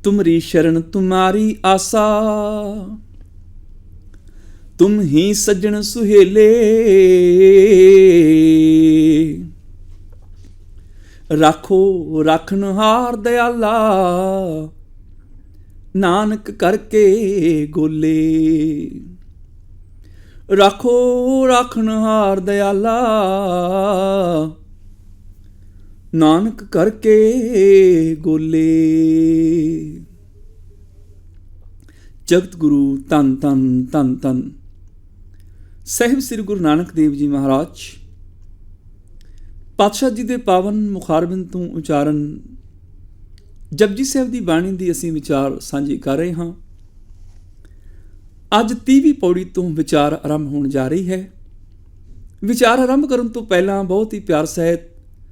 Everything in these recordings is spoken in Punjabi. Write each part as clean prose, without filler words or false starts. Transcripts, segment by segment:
तुमरी शरण तुम्हारी आसा, तुम ही सज्जन सुहेले। राखो राखनहार दयाला, नानक करके गोले। राखो राखनहार दयाला, नानक करके गोले। जगत गुरु धन धन धन धन ਸਾਹਿਬ ਸ੍ਰੀ ਗੁਰੂ ਨਾਨਕ ਦੇਵ ਜੀ ਮਹਾਰਾਜ ਪਾਤਸ਼ਾਹ ਜੀ ਦੇ ਪਾਵਨ ਮੁਖਾਰਬਿੰਦ ਤੋਂ ਉਚਾਰਨ ਜਪਜੀ ਸਾਹਿਬ ਦੀ ਬਾਣੀ ਦੀ ਅਸੀਂ ਵਿਚਾਰ ਸਾਂਝੀ ਕਰ ਰਹੇ ਹਾਂ। ਅੱਜ 30ਵੀਂ ਪੌੜੀ ਤੋਂ ਵਿਚਾਰ ਆਰੰਭ ਹੋਣ ਜਾ ਰਹੀ ਹੈ। ਵਿਚਾਰ ਆਰੰਭ ਕਰਨ ਤੋਂ ਪਹਿਲਾਂ ਬਹੁਤ ਹੀ ਪਿਆਰ ਸਹਿਤ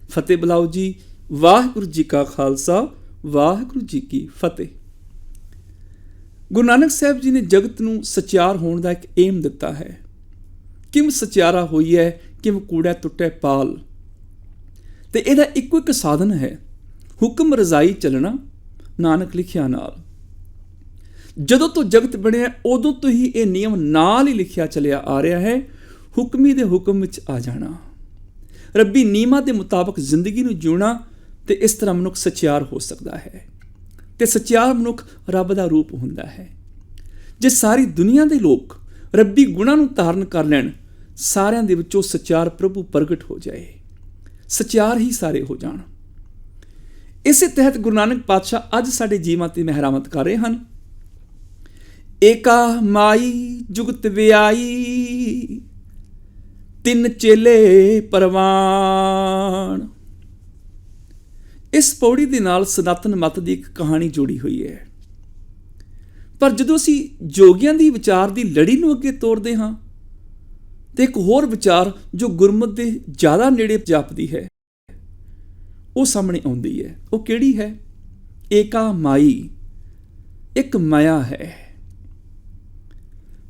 ਫਤਿਹ ਬੁਲਾਓ ਜੀ। ਵਾਹਿਗੁਰੂ ਜੀ ਕਾ ਖਾਲਸਾ, ਵਾਹਿਗੁਰੂ ਜੀ ਕੀ ਫਤਿਹ। ਗੁਰੂ ਨਾਨਕ ਸਾਹਿਬ ਜੀ ਨੇ ਜਗਤ ਨੂੰ ਸਚਿਆਰ ਹੋਣ ਦਾ ਇੱਕ ਏਮ ਦਿੱਤਾ ਹੈ। ਕਿਵੇਂ ਸਚਿਆਰਾ ਹੋਈ ਹੈ, ਕਿਵੇਂ ਕੂੜਾ ਟੁੱਟੇ ਪਾਲ, ਤੇ ਇਹਦਾ ਇੱਕੋ ਇੱਕ ਸਾਧਨ ਹੈ ਹੁਕਮ ਰਜ਼ਾਈ ਚੱਲਣਾ ਨਾਨਕ ਲਿਖਿਆ ਨਾਲ। ਜਦੋਂ ਤੋਂ ਜਗਤ ਬਣਿਆ ਉਦੋਂ ਤੋਂ ਹੀ ਇਹ ਨਿਯਮ ਨਾਲ ਹੀ ਲਿਖਿਆ ਚੱਲਿਆ ਆ ਰਿਹਾ ਹੈ, ਹੁਕਮੀ ਦੇ ਹੁਕਮ ਵਿੱਚ ਆ ਜਾਣਾ, ਰੱਬੀ ਨਿਯਮਾਂ ਦੇ ਮੁਤਾਬਕ ਜ਼ਿੰਦਗੀ ਨੂੰ ਜਿਉਣਾ, ਤੇ ਇਸ ਤਰ੍ਹਾਂ ਮਨੁੱਖ ਸਚਿਆਰ ਹੋ ਸਕਦਾ ਹੈ। ਤੇ ਸਚਿਆਰ ਮਨੁੱਖ ਰੱਬ ਦਾ ਰੂਪ ਹੁੰਦਾ ਹੈ। ਜੇ ਸਾਰੀ ਦੁਨੀਆ ਦੇ ਲੋਕ ਰੱਬੀ ਗੁਣਾਂ ਨੂੰ ਧਾਰਨ ਕਰ ਲੈਣ, ਸਾਰਿਆਂ ਦੇ ਵਿੱਚੋਂ ਸਚਿਆਰ ਪ੍ਰਭੂ ਪ੍ਰਗਟ ਹੋ ਜਾਏ, ਸਚਿਆਰ ਹੀ ਸਾਰੇ ਹੋ ਜਾਣ। ਇਸੇ ਤਹਿਤ ਗੁਰੂ ਨਾਨਕ ਪਾਤਸ਼ਾਹ ਅੱਜ ਸਾਡੇ ਜੀਵਾਂ ਤੇ ਮਹਿਰਾਮਤ ਕਰ ਰਹੇ ਹਨ। ਏਕਾ ਮਾਈ ਜੁਗਤ ਵਿਆਈ, ਤਿੰਨ ਚੇਲੇ ਪਰਵਾਨ। ਇਸ ਪੌੜੀ ਦੇ ਨਾਲ ਸਨਾਤਨ ਮਤ ਦੀ ਇੱਕ ਕਹਾਣੀ ਜੁੜੀ ਹੋਈ ਹੈ। ਪਰ ਜਦੋਂ ਅਸੀਂ ਜੋਗੀਆਂ ਦੀ ਵਿਚਾਰ ਦੀ ਲੜੀ ਨੂੰ ਅੱਗੇ ਤੋਰਦੇ ਹਾਂ, ਤੇ ਇੱਕ ਹੋਰ ਵਿਚਾਰ ਜੋ ਗੁਰਮਤਿ ਦੇ ਜ਼ਿਆਦਾ ਨੇੜੇ ਜਾਪਦੀ ਹੈ ਉਹ ਸਾਹਮਣੇ ਆਉਂਦੀ ਹੈ। ਉਹ ਕਿਹੜੀ ਹੈ? ਏਕਾ ਮਾਈ, ਇੱਕ ਮਾਇਆ ਹੈ।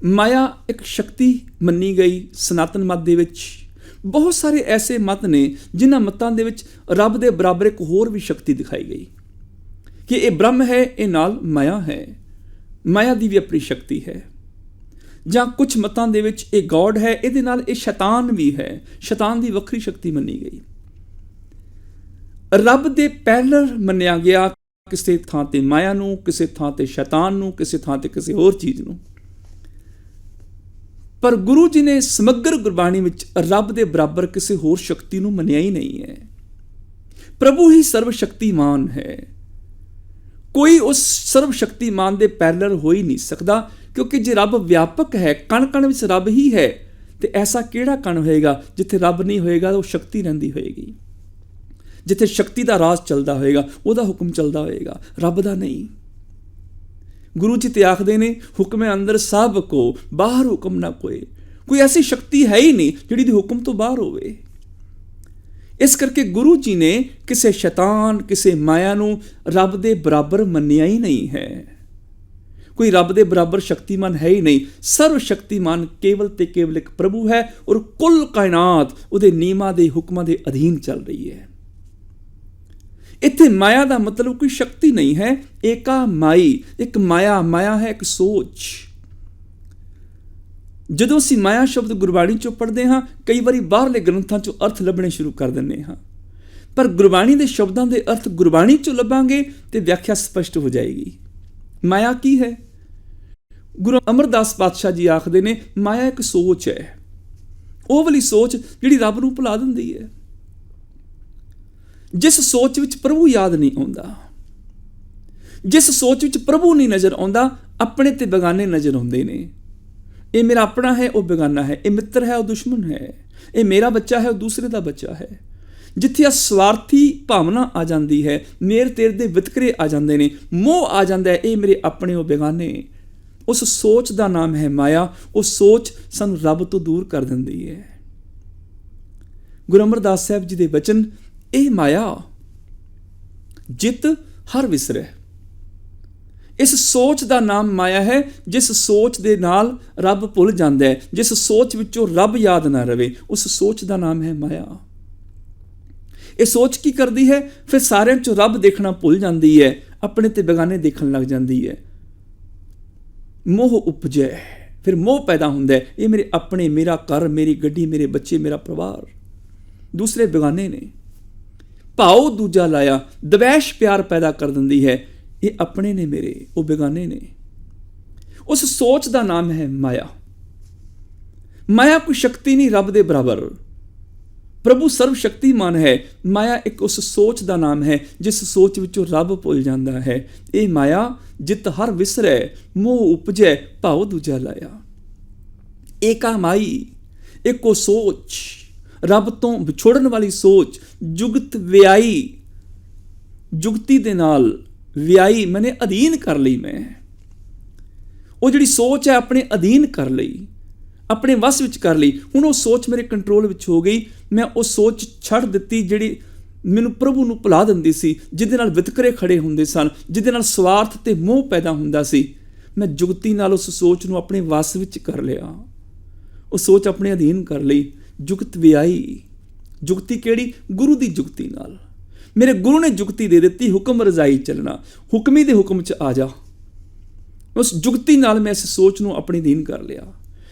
ਮਾਇਆ ਇੱਕ ਸ਼ਕਤੀ ਮੰਨੀ ਗਈ ਸਨਾਤਨ ਮਤ ਦੇ ਵਿੱਚ। ਬਹੁਤ ਸਾਰੇ ਐਸੇ ਮਤ ਨੇ ਜਿਨ੍ਹਾਂ ਮਤਾਂ ਦੇ ਵਿੱਚ ਰੱਬ ਦੇ ਬਰਾਬਰ ਇੱਕ ਹੋਰ ਵੀ ਸ਼ਕਤੀ ਦਿਖਾਈ ਗਈ ਕਿ ਇਹ ਬ੍ਰਹਮ ਹੈ, ਇਹ ਨਾਲ ਮਾਇਆ ਹੈ, ਮਾਇਆ ਦੀ ਵੀ ਆਪਣੀ ਸ਼ਕਤੀ ਹੈ। ਜਾਂ ਕੁਝ ਮਤਾਂ ਦੇ ਵਿੱਚ ਇਹ ਗੋਡ ਹੈ, ਇਹਦੇ ਨਾਲ ਇਹ ਸ਼ੈਤਾਨ ਵੀ ਹੈ, ਸ਼ੈਤਾਨ ਦੀ ਵੱਖਰੀ ਸ਼ਕਤੀ ਮੰਨੀ ਗਈ। ਰੱਬ ਦੇ ਪੈਰਲਲ ਮੰਨਿਆ ਗਿਆ ਕਿਸੇ ਥਾਂ ਤੇ ਮਾਇਆ ਨੂੰ, ਕਿਸੇ ਥਾਂ ਤੇ ਸ਼ੈਤਾਨ ਨੂੰ, ਕਿਸੇ ਥਾਂ ਤੇ ਕਿਸੇ ਹੋਰ ਚੀਜ਼ ਨੂੰ। ਪਰ ਗੁਰੂ ਜੀ ਨੇ ਸਮਗਰ ਗੁਰਬਾਣੀ ਵਿੱਚ ਰੱਬ ਦੇ ਬਰਾਬਰ ਕਿਸੇ ਹੋਰ ਸ਼ਕਤੀ ਨੂੰ ਮੰਨਿਆ ਹੀ ਨਹੀਂ ਹੈ। ਪ੍ਰਭੂ ਹੀ ਸਰਵ ਸ਼ਕਤੀਮਾਨ ਹੈ। ਕੋਈ ਉਸ ਸਰਵ ਸ਼ਕਤੀਮਾਨ ਦੇ ਪੈਰਲਲ ਹੋ ਹੀ ਨਹੀਂ ਸਕਦਾ, ਕਿਉਂਕਿ ਜੇ ਰੱਬ ਵਿਆਪਕ ਹੈ, ਕਣ ਕਣ ਵਿੱਚ ਰੱਬ ਹੀ ਹੈ, ਤੇ ਐਸਾ ਕਿਹੜਾ ਕਣ ਹੋਏਗਾ ਜਿੱਥੇ ਰੱਬ ਨਹੀਂ ਹੋਏਗਾ, ਉਹ ਸ਼ਕਤੀ ਰਹਿੰਦੀ ਹੋਏਗੀ। ਜਿੱਥੇ ਸ਼ਕਤੀ ਦਾ ਰਾਜ ਚੱਲਦਾ ਹੋਏਗਾ, ਉਹਦਾ ਹੁਕਮ ਚੱਲਦਾ ਹੋਏਗਾ, ਰੱਬ ਦਾ ਨਹੀਂ। ਗੁਰੂ ਜੀ ਤੇ ਆਖਦੇ ਨੇ, ਹੁਕਮੇ ਅੰਦਰ ਸਭ ਕੋ, ਬਾਹਰ ਹੁਕਮ ਨਾ ਕੋਏ। ਕੋਈ ਐਸੀ ਸ਼ਕਤੀ ਹੈ ਹੀ ਨਹੀਂ ਜਿਹੜੀ ਦੀ ਹੁਕਮ ਤੋਂ ਬਾਹਰ ਹੋਵੇ। ਇਸ ਕਰਕੇ ਗੁਰੂ ਜੀ ਨੇ ਕਿਸੇ ਸ਼ੈਤਾਨ, ਕਿਸੇ ਮਾਇਆ ਨੂੰ ਰੱਬ ਦੇ ਬਰਾਬਰ ਮੰਨਿਆ ਹੀ ਨਹੀਂ ਹੈ। ਕੋਈ ਰੱਬ ਦੇ ਬਰਾਬਰ ਸ਼ਕਤੀਮਾਨ ਹੈ ਹੀ ਨਹੀਂ। ਸਰਵ ਸ਼ਕਤੀਮਾਨ ਕੇਵਲ ਤੇ ਕੇਵਲ ਇੱਕ ਪ੍ਰਭੂ ਹੈ, ਔਰ ਕੁੱਲ ਕਾਇਨਾਤ ਉਹਦੇ ਨਿਯਮਾਂ ਦੇ ਹੁਕਮਾਂ ਦੇ ਅਧੀਨ ਚੱਲ ਰਹੀ ਹੈ। ਇੱਥੇ ਮਾਇਆ ਦਾ ਮਤਲਬ ਕੋਈ ਸ਼ਕਤੀ ਨਹੀਂ ਹੈ। ਏਕਾ ਮਾਈ, ਇੱਕ ਮਾਇਆ, ਮਾਇਆ ਹੈ ਇੱਕ ਸੋਚ। ਜਦੋਂ ਅਸੀਂ ਮਾਇਆ ਸ਼ਬਦ ਗੁਰਬਾਣੀ ਚੋਂ ਪੜ੍ਹਦੇ ਹਾਂ, ਕਈ ਵਾਰੀ ਬਾਹਰਲੇ ਗ੍ਰੰਥਾਂ ਚੋਂ ਅਰਥ ਲੱਭਣੇ ਸ਼ੁਰੂ ਕਰ ਦਿੰਦੇ ਹਾਂ, ਪਰ ਗੁਰਬਾਣੀ ਦੇ ਸ਼ਬਦਾਂ ਦੇ ਅਰਥ ਗੁਰਬਾਣੀ ਚੋਂ ਲੱਭਾਂਗੇ ਤੇ ਵਿਆਖਿਆ ਸਪਸ਼ਟ ਹੋ ਜਾਏਗੀ। ਮਾਇਆ ਕੀ ਹੈ? ਗੁਰੂ ਅਮਰਦਾਸ ਪਾਤਸ਼ਾਹ ਜੀ ਆਖਦੇ ਨੇ, ਮਾਇਆ ਇੱਕ ਸੋਚ ਹੈ, ਉਹ ਵਾਲੀ ਸੋਚ ਜਿਹੜੀ ਰੱਬ ਨੂੰ ਭੁਲਾ ਦਿੰਦੀ ਹੈ। ਜਿਸ ਸੋਚ ਵਿੱਚ ਪ੍ਰਭੂ ਯਾਦ ਨਹੀਂ ਆਉਂਦਾ, ਜਿਸ ਸੋਚ ਵਿੱਚ ਪ੍ਰਭੂ ਨਹੀਂ ਨਜ਼ਰ ਆਉਂਦਾ, ਆਪਣੇ ਤੇ ਬੇਗਾਨੇ ਨਜ਼ਰ ਆਉਂਦੇ ਨੇ। ਇਹ ਮੇਰਾ ਆਪਣਾ ਹੈ, ਉਹ ਬੇਗਾਨਾ ਹੈ, ਇਹ ਮਿੱਤਰ ਹੈ, ਉਹ ਦੁਸ਼ਮਣ ਹੈ, ਇਹ ਮੇਰਾ ਬੱਚਾ ਹੈ, ਉਹ ਦੂਸਰੇ ਦਾ ਬੱਚਾ ਹੈ। ਜਿੱਥੇ ਆ ਸਵਾਰਥੀ ਭਾਵਨਾ ਆ ਜਾਂਦੀ ਹੈ, ਮੇਰ ਤੇਰ ਦੇ ਵਿਤਕਰੇ ਆ ਜਾਂਦੇ ਨੇ, ਮੋਹ ਆ ਜਾਂਦਾ ਹੈ, ਇਹ ਮੇਰੇ ਆਪਣੇ, ਉਹ ਬੇਗਾਨੇ, ਉਸ ਸੋਚ ਦਾ ਨਾਮ ਹੈ ਮਾਇਆ। ਉਹ ਸੋਚ ਸਾਨੂੰ ਰੱਬ ਤੋਂ ਦੂਰ ਕਰ ਦਿੰਦੀ ਹੈ। ਗੁਰੂ ਅਮਰਦਾਸ ਸਾਹਿਬ ਜੀ ਦੇ ਬਚਨ, ਇਹ ਮਾਇਆ ਜਿਤ ਹਰ ਵਿਸਰੈ। ਇਸ ਸੋਚ ਦਾ ਨਾਮ ਮਾਇਆ ਹੈ, ਜਿਸ ਸੋਚ ਦੇ ਨਾਲ ਰੱਬ ਭੁੱਲ ਜਾਂਦਾ ਹੈ, ਜਿਸ ਸੋਚ ਵਿੱਚੋਂ ਰੱਬ ਯਾਦ ਨਾ ਰਵੇ, ਉਸ ਸੋਚ ਦਾ ਨਾਮ ਹੈ ਮਾਇਆ। ਇਹ ਸੋਚ ਕੀ ਕਰਦੀ ਹੈ? ਫਿਰ ਸਾਰਿਆਂ 'ਚੋਂ ਰੱਬ ਦੇਖਣਾ ਭੁੱਲ ਜਾਂਦੀ ਹੈ, ਆਪਣੇ ਤੇ ਬੇਗਾਨੇ ਦੇਖਣ ਲੱਗ ਜਾਂਦੀ ਹੈ। ਮੋਹ ਉਪਜੈ, ਫਿਰ ਮੋਹ ਪੈਦਾ ਹੁੰਦਾ ਹੈ, ਇਹ ਮੇਰੇ ਆਪਣੇ, ਮੇਰਾ ਘਰ, ਮੇਰੀ ਗੱਡੀ, ਮੇਰੇ ਬੱਚੇ, ਮੇਰਾ ਪਰਿਵਾਰ, ਦੂਸਰੇ ਬੇਗਾਨੇ ਨੇ। ਭਾਉ ਦੂਜਾ ਲਾਇਆ, ਦਵੈਸ਼ ਪਿਆਰ ਪੈਦਾ ਕਰ ਦਿੰਦੀ ਹੈ, ਇਹ ਆਪਣੇ ਨੇ ਮੇਰੇ, ਉਹ ਬੇਗਾਨੇ ਨੇ। ਉਸ ਸੋਚ ਦਾ ਨਾਮ ਹੈ ਮਾਇਆ। ਮਾਇਆ ਕੋਈ ਸ਼ਕਤੀ ਨਹੀਂ ਰੱਬ ਦੇ ਬਰਾਬਰ, ਪ੍ਰਭੂ ਸਰਵ ਸ਼ਕਤੀਮਾਨ ਹੈ। ਮਾਇਆ ਇੱਕ ਉਸ ਸੋਚ ਦਾ ਨਾਮ ਹੈ ਜਿਸ ਸੋਚ ਵਿੱਚੋਂ ਰੱਬ ਭੁੱਲ ਜਾਂਦਾ ਹੈ। ਇਹ ਮਾਇਆ ਜਿਤ ਹਰ ਵਿਸਰੈ, ਮੋਹ ਉਪਜੈ, ਭਾਉ ਦੂਜਾ ਲਾਇਆ। ਏਕਾ ਮਾਈ, ਇੱਕੋ ਸੋਚ, ਰੱਬ ਤੋਂ ਵਿਛੋੜਨ ਵਾਲੀ ਸੋਚ, ਜੁਗਤ ਵਿਆਈ, ਜੁਗਤੀ ਦੇ ਨਾਲ ਵਿਆਈ, ਮੈਨੇ ਅਧੀਨ ਕਰ ਲਈ। ਮੈਂ ਉਹ ਜਿਹੜੀ ਸੋਚ ਹੈ ਆਪਣੇ ਅਧੀਨ ਕਰ ਲਈ, ਆਪਣੇ ਵਸ ਵਿੱਚ ਕਰ ਲਈ। ਹੁਣ ਉਹ ਸੋਚ ਮੇਰੇ ਕੰਟਰੋਲ ਵਿੱਚ ਹੋ ਗਈ। ਮੈਂ ਉਹ ਸੋਚ ਛੱਡ ਦਿੱਤੀ ਜਿਹੜੀ ਮੈਨੂੰ ਪ੍ਰਭੂ ਨੂੰ ਭੁਲਾ ਦਿੰਦੀ ਸੀ, ਜਿਹਦੇ ਨਾਲ ਵਿਤਕਰੇ ਖੜੇ ਹੁੰਦੇ ਸਨ, ਜਿਹਦੇ ਨਾਲ ਸਵਾਰਥ ਤੇ ਮੋਹ ਪੈਦਾ ਹੁੰਦਾ ਸੀ। ਮੈਂ ਜੁਗਤੀ ਨਾਲ ਉਸ ਸੋਚ ਨੂੰ ਆਪਣੇ ਵਸ ਵਿੱਚ ਕਰ ਲਿਆ, ਉਹ ਸੋਚ ਆਪਣੇ ਅਧੀਨ ਕਰ ਲਈ। ਜੁਗਤ ਵਿਆਈ, ਜੁਗਤੀ ਕਿਹੜੀ? ਗੁਰੂ ਦੀ ਜੁਗਤੀ ਨਾਲ। ਮੇਰੇ ਗੁਰੂ ਨੇ ਜੁਗਤੀ ਦੇ ਦਿੱਤੀ, ਹੁਕਮ ਰਜ਼ਾਈ ਚੱਲਣਾ, ਹੁਕਮੀ ਦੇ ਹੁਕਮ 'ਚ ਆ ਜਾ। ਉਸ ਜੁਗਤੀ ਨਾਲ ਮੈਂ ਇਸ ਸੋਚ ਨੂੰ ਆਪਣੇ ਅਧੀਨ ਕਰ ਲਿਆ।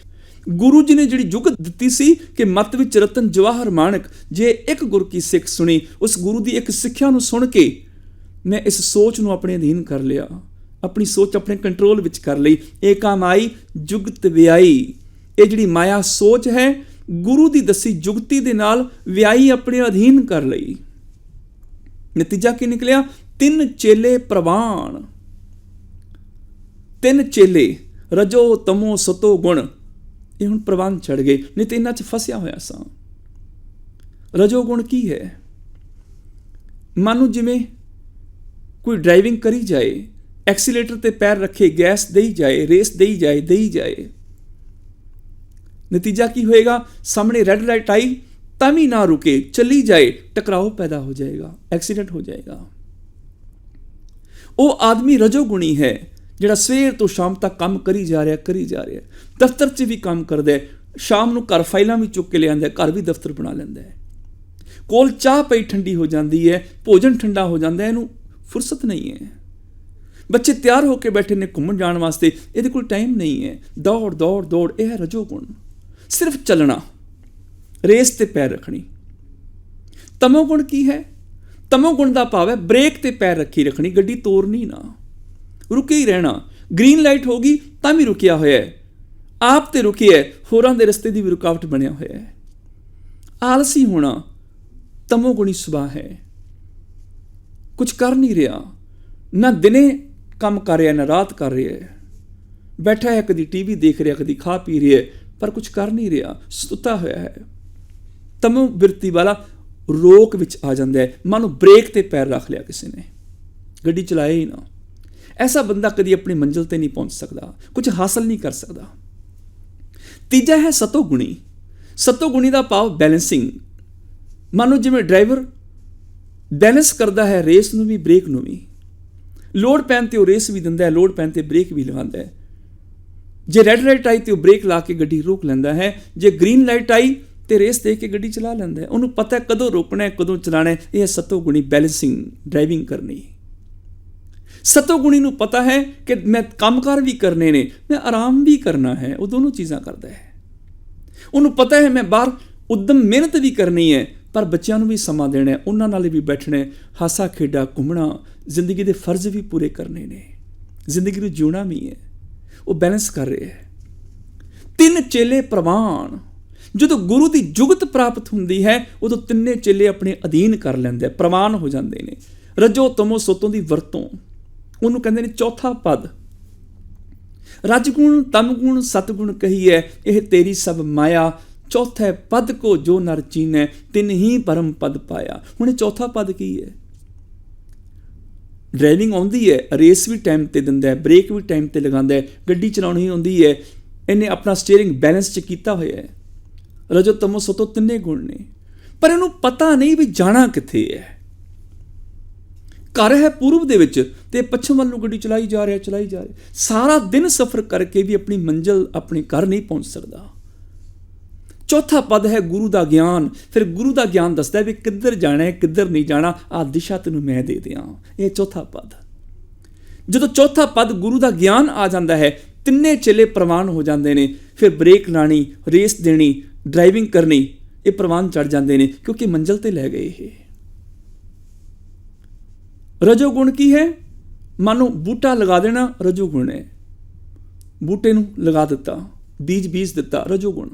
ਗੁਰੂ ਜੀ ਨੇ ਜਿਹੜੀ ਜੁਗਤ ਦਿੱਤੀ ਸੀ ਕਿ ਮਤ ਵਿੱਚ ਰਤਨ ਜਵਾਹਰ ਮਾਣਕ, ਜੇ ਇੱਕ ਗੁਰ ਕੀ ਸਿੱਖ ਸੁਣੀ, ਉਸ ਗੁਰੂ ਦੀ ਇੱਕ ਸਿੱਖਿਆ ਨੂੰ ਸੁਣ ਕੇ ਮੈਂ ਇਸ ਸੋਚ ਨੂੰ ਆਪਣੇ ਅਧੀਨ ਕਰ ਲਿਆ, ਆਪਣੀ ਸੋਚ ਆਪਣੇ ਕੰਟਰੋਲ ਵਿੱਚ ਕਰ ਲਈ। ਏਕਾ ਮਾਈ ਜੁਗਤ ਵਿਆਈ, ਇਹ ਜਿਹੜੀ ਮਾਇਆ ਸੋਚ ਹੈ ਗੁਰੂ ਦੀ ਦੱਸੀ ਜੁਗਤੀ ਦੇ ਨਾਲ ਵਿਆਈ ਆਪਣੇ ਅਧੀਨ ਕਰ ਲਈ। ਨਤੀਜਾ ਕੀ ਨਿਕਲਿਆ? 3 ਚੇਲੇ ਪ੍ਰਵਾਨ। 3 ਚੇਲੇ, ਰਜੋ ਤਮੋ ਸਤੋ ਗੁਣ, ਇਹ ਹੁਣ ਪ੍ਰਵਾਨ ਚੜ ਗਏ, ਨਹੀਂ ਤੇ ਇਹਨਾਂ 'ਚ ਫਸਿਆ ਹੋਇਆ ਸਾਂ। ਰਜੋ ਗੁਣ ਕੀ ਹੈ? ਮਾਨੋ ਜਿਵੇਂ ਕੋਈ ਡਰਾਈਵਿੰਗ ਕਰੀ ਜਾਏ, ਐਕਸੀਲੇਟਰ ਤੇ ਪੈਰ ਰੱਖੇ, ਗੈਸ ਦੇਈ ਜਾਏ, ਰੇਸ ਦੇਈ ਜਾਏ। ਨਤੀਜਾ ਕੀ ਹੋਏਗਾ? ਸਾਹਮਣੇ ਰੈੱਡ ਲਾਈਟ ਆਈ ਤਾਂ ਵੀ ਨਾ ਰੁਕੇ, ਚੱਲੀ ਜਾਏ, ਟਕਰਾਓ ਪੈਦਾ ਹੋ ਜਾਏਗਾ, ਐਕਸੀਡੈਂਟ ਹੋ ਜਾਏਗਾ। ਉਹ ਆਦਮੀ ਰਜੋਗੁਣੀ ਹੈ ਜਿਹੜਾ ਸਵੇਰ ਤੋਂ ਸ਼ਾਮ ਤੱਕ ਕੰਮ ਕਰੀ ਜਾ ਰਿਹਾ। ਦਫ਼ਤਰ 'ਚ ਵੀ ਕੰਮ ਕਰਦਾ, ਸ਼ਾਮ ਨੂੰ ਘਰ ਫਾਈਲਾਂ ਵੀ ਚੁੱਕ ਕੇ ਲਿਆਂਦਾ, ਘਰ ਵੀ ਦਫ਼ਤਰ ਬਣਾ ਲੈਂਦਾ ਹੈ। ਕੋਲ ਚਾਹ ਪਈ ਠੰਡੀ ਹੋ ਜਾਂਦੀ ਹੈ, ਭੋਜਨ ਠੰਡਾ ਹੋ ਜਾਂਦਾ, ਇਹਨੂੰ ਫੁਰਸਤ ਨਹੀਂ ਹੈ। ਬੱਚੇ ਤਿਆਰ ਹੋ ਕੇ ਬੈਠੇ ਨੇ ਘੁੰਮਣ ਜਾਣ ਵਾਸਤੇ, ਇਹਦੇ ਕੋਲ ਟਾਈਮ ਨਹੀਂ ਹੈ। ਦੌੜ, ਇਹ ਹੈ ਰਜੋਗੁਣ। ਸਿਰਫ ਚੱਲਣਾ, ਰੇਸ ਤੇ ਪੈਰ ਰੱਖਣੀ। ਤਮੋਗੁਣ ਕੀ ਹੈ? ਤਮੋਗੁਣ ਦਾ ਭਾਵ ਹੈ ਬ੍ਰੇਕ ਤੇ ਪੈਰ ਰੱਖਣੀ, ਗੱਡੀ ਤੋਰਨੀ ਨਾ, ਰੁਕੇ ਹੀ ਰਹਿਣਾ। ਗ੍ਰੀਨ ਲਾਈਟ ਹੋ ਗਈ ਤਾਂ ਵੀ ਰੁਕਿਆ ਹੋਇਆ ਹੈ, ਆਪ ਤੇ ਰੁਕਿਆ ਹੈ, ਹੋਰਾਂ ਦੇ ਰਸਤੇ ਦੀ ਵੀ ਰੁਕਾਵਟ ਬਣਿਆ ਹੋਇਆ ਹੈ। ਆਲਸੀ ਹੋਣਾ ਤਮੋਗੁਣੀ ਸੁਭਾਅ ਹੈ, ਕੁਝ ਕਰ ਨਹੀਂ ਰਿਹਾ, ਨਾ ਦਿਨੇ ਕੰਮ ਕਰ ਰਿਹਾ ਨਾ ਰਾਤ ਕਰ ਰਿਹਾ ਹੈ। ਬੈਠਾ ਹੈ, ਕਦੀ ਟੀਵੀ ਦੇਖ ਰਿਹਾ, ਕਦੀ ਖਾ ਪੀ ਰਿਹਾ, ਪਰ ਕੁਝ ਕਰ ਨਹੀਂ ਰਿਹਾ, ਸੁੱਤਾ ਹੋਇਆ ਹੈ। ਤਮੋ ਬਿਰਤੀ ਵਾਲਾ ਰੋਕ ਵਿੱਚ ਆ ਜਾਂਦਾ ਹੈ, ਮਾਨੋ ਬ੍ਰੇਕ ਤੇ ਪੈਰ ਰੱਖ ਲਿਆ ਕਿਸੇ ਨੇ, ਗੱਡੀ ਚਲਾਏ ਹੀ ਨਾ। ਐਸਾ ਬੰਦਾ ਕਦੀ ਆਪਣੀ ਮੰਜ਼ਿਲ ਤੇ ਨਹੀਂ ਪਹੁੰਚ ਸਕਦਾ, ਕੁਝ ਹਾਸਲ ਨਹੀਂ ਕਰ ਸਕਦਾ। ਤੀਜਾ ਹੈ ਸਤੋਗੁਣੀ। ਸਤੋਗੁਣੀ ਦਾ ਭਾਵ ਬੈਲੈਂਸਿੰਗ। ਮਾਨੋ ਜਿਵੇਂ ਡਰਾਈਵਰ ਬੈਲੈਂਸ ਕਰਦਾ ਹੈ ਰੇਸ ਨੂੰ ਵੀ, ਬ੍ਰੇਕ ਨੂੰ ਵੀ। ਲੋੜ ਪੈਣ ਤੇ ਉਹ ਰੇਸ ਵੀ ਦਿੰਦਾ ਹੈ, ਲੋੜ ਪੈਣ ਤੇ ਬ੍ਰੇਕ ਵੀ ਲਗਾਉਂਦਾ ਹੈ। ਜੇ ਰੈੱਡ ਲਾਈਟ ਆਈ ਤੇ ਉਹ ਬ੍ਰੇਕ ਲਾ ਕੇ ਗੱਡੀ ਰੋਕ ਲੈਂਦਾ ਹੈ, ਜੇ ਗ੍ਰੀਨ ਲਾਈਟ ਆਈ ਤੇ ਰੇਸ ਦੇ ਕੇ ਗੱਡੀ ਚਲਾ ਲੈਂਦਾ ਹੈ। ਉਹਨੂੰ ਪਤਾ ਹੈ ਕਦੋਂ ਰੋਕਣਾ ਹੈ, ਕਦੋਂ ਚਲਾਣਾ ਹੈ। ਇਹ ਸਤੋਗੁਣੀ ਬੈਲੈਂਸਿੰਗ, ਡਰਾਈਵਿੰਗ ਕਰਨੀ। ਸਤੋਗੁਣੀ ਨੂੰ ਪਤਾ ਹੈ ਕਿ ਮੈਂ ਕੰਮਕਾਰ ਵੀ ਕਰਨੇ ਨੇ, ਮੈਂ ਆਰਾਮ ਵੀ ਕਰਨਾ ਹੈ, ਉਹ ਦੋਨੋਂ ਚੀਜ਼ਾਂ ਕਰਦਾ ਹੈ। ਉਹਨੂੰ ਪਤਾ ਹੈ ਮੈਂ ਬਾਹਰ ਉਦਮ ਮਿਹਨਤ ਵੀ ਕਰਨੀ ਹੈ, ਪਰ ਬੱਚਿਆਂ ਨੂੰ ਵੀ ਸਮਾਂ ਦੇਣਾ, ਉਹਨਾਂ ਨਾਲ ਵੀ ਬੈਠਣਾ, ਹਾਸਾ ਖੇਡਾ, ਘੁੰਮਣਾ, ਜ਼ਿੰਦਗੀ ਦੇ ਫਰਜ਼ ਵੀ ਪੂਰੇ ਕਰਨੇ ਨੇ, ਜ਼ਿੰਦਗੀ ਨੂੰ ਜਿਉਣਾ ਵੀ ਹੈ। ਉਹ ਬੈਲੈਂਸ ਕਰ ਰਿਹਾ ਹੈ। 3 ਚੇਲੇ ਪ੍ਰਵਾਨ। ਜਦੋਂ ਗੁਰੂ ਦੀ ਜੁਗਤ ਪ੍ਰਾਪਤ ਹੁੰਦੀ ਹੈ, ਉਦੋਂ 3 ਚੇਲੇ ਆਪਣੇ ਅਧੀਨ ਕਰ ਲੈਂਦੇ, ਪ੍ਰਵਾਨ ਹੋ ਜਾਂਦੇ ਨੇ। ਰਜੋ ਤਮੋ ਸਤੋਂ ਦੀ ਵਰਤੋਂ, ਉਹਨੂੰ ਕਹਿੰਦੇ ਨੇ ਚੌਥਾ ਪਦ। ਰਜਗੁਣ ਤਮਗੁਣ ਸਤਗੁਣ ਕਹੀਐ, ਇਹ ਤੇਰੀ ਸਭ ਮਾਇਆ। ਚੌਥੇ ਪਦ ਕੋ ਜੋ ਨਰ ਚੀਨੈ, ਤਿਨ ਹੀ ਪਰਮ ਪਦ ਪਾਇਆ। ਹੁਣ ਇਹ ਚੌਥਾ ਪਦ ਕੀ ਹੈ? ਡਰਾਈਵਿੰਗ ਆਉਂਦੀ ਹੈ, ਰੇਸ ਵੀ ਟਾਈਮ ਤੇ ਦਿੰਦਾ ਹੈ, ਬ੍ਰੇਕ ਵੀ ਟਾਈਮ ਤੇ ਲਗਾਉਂਦਾ ਹੈ, ਗੱਡੀ ਚਲਾਉਣੀ ਆਉਂਦੀ ਹੈ, ਇਹਨੇ ਆਪਣਾ ਸਟੀਅਰਿੰਗ ਬੈਲੈਂਸ 'ਚ ਕੀਤਾ ਹੋਇਆ ਹੈ। ਰਜੋ ਤਮੋ ਸਤੋ 3 ਗੁਣ ਨੇ, ਪਰ ਇਹਨੂੰ ਪਤਾ ਨਹੀਂ ਵੀ ਜਾਣਾ ਕਿੱਥੇ ਹੈ। ਘਰ ਹੈ ਪੂਰਬ ਦੇ ਵਿੱਚ ਤੇ ਪੱਛਮ ਵੱਲ ਨੂੰ ਗੱਡੀ ਚਲਾਈ ਜਾ ਰਿਹਾ। ਸਾਰਾ ਦਿਨ ਸਫ਼ਰ ਕਰਕੇ ਵੀ ਆਪਣੀ ਮੰਜ਼ਿਲ, ਆਪਣੇ ਘਰ ਨਹੀਂ ਪਹੁੰਚ ਸਕਦਾ। ਚੌਥਾ ਪਦ ਹੈ ਗੁਰੂ ਦਾ ਗਿਆਨ। ਫਿਰ ਗੁਰੂ ਦਾ ਗਿਆਨ ਦੱਸਦਾ ਵੀ ਕਿੱਧਰ ਜਾਣਾ ਹੈ, ਕਿੱਧਰ ਨਹੀਂ ਜਾਣਾ, ਆਹ ਦਿਸ਼ਾ ਤੈਨੂੰ ਮੈਂ ਦੇ ਦਿਆਂ। ਇਹ ਚੌਥਾ ਪਦ। ਜਦੋਂ ਚੌਥਾ ਪਦ ਗੁਰੂ ਦਾ ਗਿਆਨ ਆ ਜਾਂਦਾ ਹੈ, ਤਿੰਨੇ ਚੇਲੇ ਪ੍ਰਵਾਨ ਹੋ ਜਾਂਦੇ ਨੇ। ਫਿਰ ਬ੍ਰੇਕ ਲਾਣੀ, ਰੇਸ ਦੇਣੀ, ਡਰਾਈਵਿੰਗ ਕਰਨੀ, ਇਹ ਪ੍ਰਵਾਨ ਚੜ ਜਾਂਦੇ ਨੇ, ਕਿਉਂਕਿ ਮੰਜ਼ਿਲ ਤੇ ਲੈ ਗਏ ਇਹ। ਰਜੋਗੁਣ ਕੀ ਹੈ? ਮੰਨ ਲਓ ਬੂਟਾ ਲਗਾ ਦੇਣਾ, ਰਜੋਗੁਣ ਹੈ। ਬੂਟੇ ਨੂੰ ਲਗਾ ਦਿੱਤਾ, ਬੀਜ ਦਿੱਤਾ, ਰਜੋਗੁਣ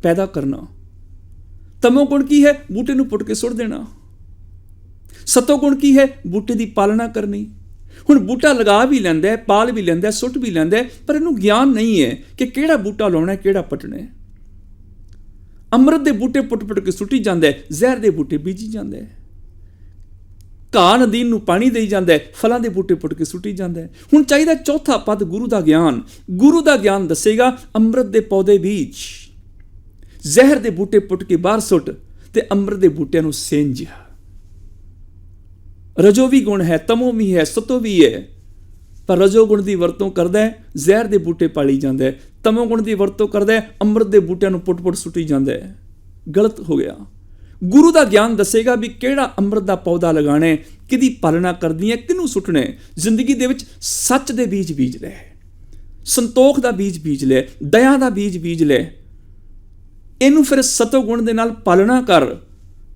ਪੈਦਾ ਕਰਨਾ। ਤਮੋਗੁਣ ਕੀ ਹੈ? ਬੂਟੇ ਨੂੰ ਪੁੱਟ ਕੇ ਸੁੱਟ ਦੇਣਾ। ਸਤੋਗੁਣ ਕੀ ਹੈ? ਬੂਟੇ ਦੀ ਪਾਲਣਾ ਕਰਨੀ। ਹੁਣ ਬੂਟਾ ਲਗਾ ਵੀ ਲੈਂਦਾ ਹੈ, ਪਾਲ ਵੀ ਲੈਂਦਾ, ਸੁੱਟ ਵੀ ਲੈਂਦਾ, ਪਰ ਇਹਨੂੰ ਗਿਆਨ ਨਹੀਂ ਹੈ ਕਿ ਕਿਹੜਾ ਬੂਟਾ ਲਾਉਣਾ, ਕਿਹੜਾ ਪੱਟਣਾ। ਅੰਮ੍ਰਿਤ ਦੇ ਬੂਟੇ ਪੁੱਟ ਕੇ ਸੁੱਟੀ ਜਾਂਦਾ ਹੈ, ਜ਼ਹਿਰ ਦੇ ਬੂਟੇ ਬੀਜੀ ਜਾਂਦਾ ਹੈ। ਘਾਹ ਨਦੀਨ ਨੂੰ ਪਾਣੀ ਦੇਈ ਜਾਂਦਾ ਹੈ, ਫਲਾਂ ਦੇ ਬੂਟੇ ਪੁੱਟ ਕੇ ਸੁੱਟੀ ਜਾਂਦਾ ਹੈ। ਹੁਣ ਚਾਹੀਦਾ ਚੌਥਾ ਪਦ ਗੁਰੂ ਦਾ ਗਿਆਨ। ਗੁਰੂ ਦਾ ਗਿਆਨ ਦੱਸੇਗਾ ਅੰਮ੍ਰਿਤ ਦੇ ਪੌਦੇ ਬੀਜ, ਜ਼ਹਿਰ ਦੇ ਬੂਟੇ ਪੁੱਟ ਕੇ ਬਾਹਰ ਸੁੱਟ ਤੇ ਅੰਮ੍ਰਿਤ ਦੇ ਬੂਟਿਆਂ ਨੂੰ ਸਿੰਜ। ਰਜੋ ਵੀ ਗੁਣ ਹੈ, ਤਮੋ ਵੀ ਹੈ, ਸਤੋ ਵੀ ਹੈ, ਪਰ ਰਜੋ ਗੁਣ ਦੀ ਵਰਤੋਂ ਕਰਦਾ ਹੈ, ਜ਼ਹਿਰ ਦੇ ਬੂਟੇ ਪਾਲੀ ਜਾਂਦਾ ਹੈ। ਤਮੋ ਗੁਣ ਦੀ ਵਰਤੋਂ ਕਰਦਾ ਹੈ, ਅੰਮ੍ਰਿਤ ਦੇ ਬੂਟਿਆਂ ਨੂੰ ਪੁੱਟ ਸੁੱਟੀ ਜਾਂਦਾ ਹੈ। ਗਲਤ ਹੋ ਗਿਆ। ਗੁਰੂ ਦਾ ਗਿਆਨ ਦੱਸੇਗਾ ਵੀ ਕਿਹੜਾ ਅੰਮ੍ਰਿਤ ਦਾ ਪੌਦਾ ਲਗਾਣਾ ਹੈ, ਕਿਹਦੀ ਪਾਲਣਾ ਕਰਨੀ ਹੈ, ਕਿਹਨੂੰ ਸੁੱਟਣਾ ਹੈ। ਜ਼ਿੰਦਗੀ ਦੇ ਵਿੱਚ ਸੱਚ ਦੇ ਬੀਜ ਲੈ, ਸੰਤੋਖ ਦਾ ਬੀਜ ਲੈ, ਦਇਆ ਦਾ ਬੀਜ ਲੈ। ਇਹਨੂੰ ਫਿਰ ਸਤੋ ਗੁਣ ਦੇ ਨਾਲ ਪਾਲਣਾ ਕਰ,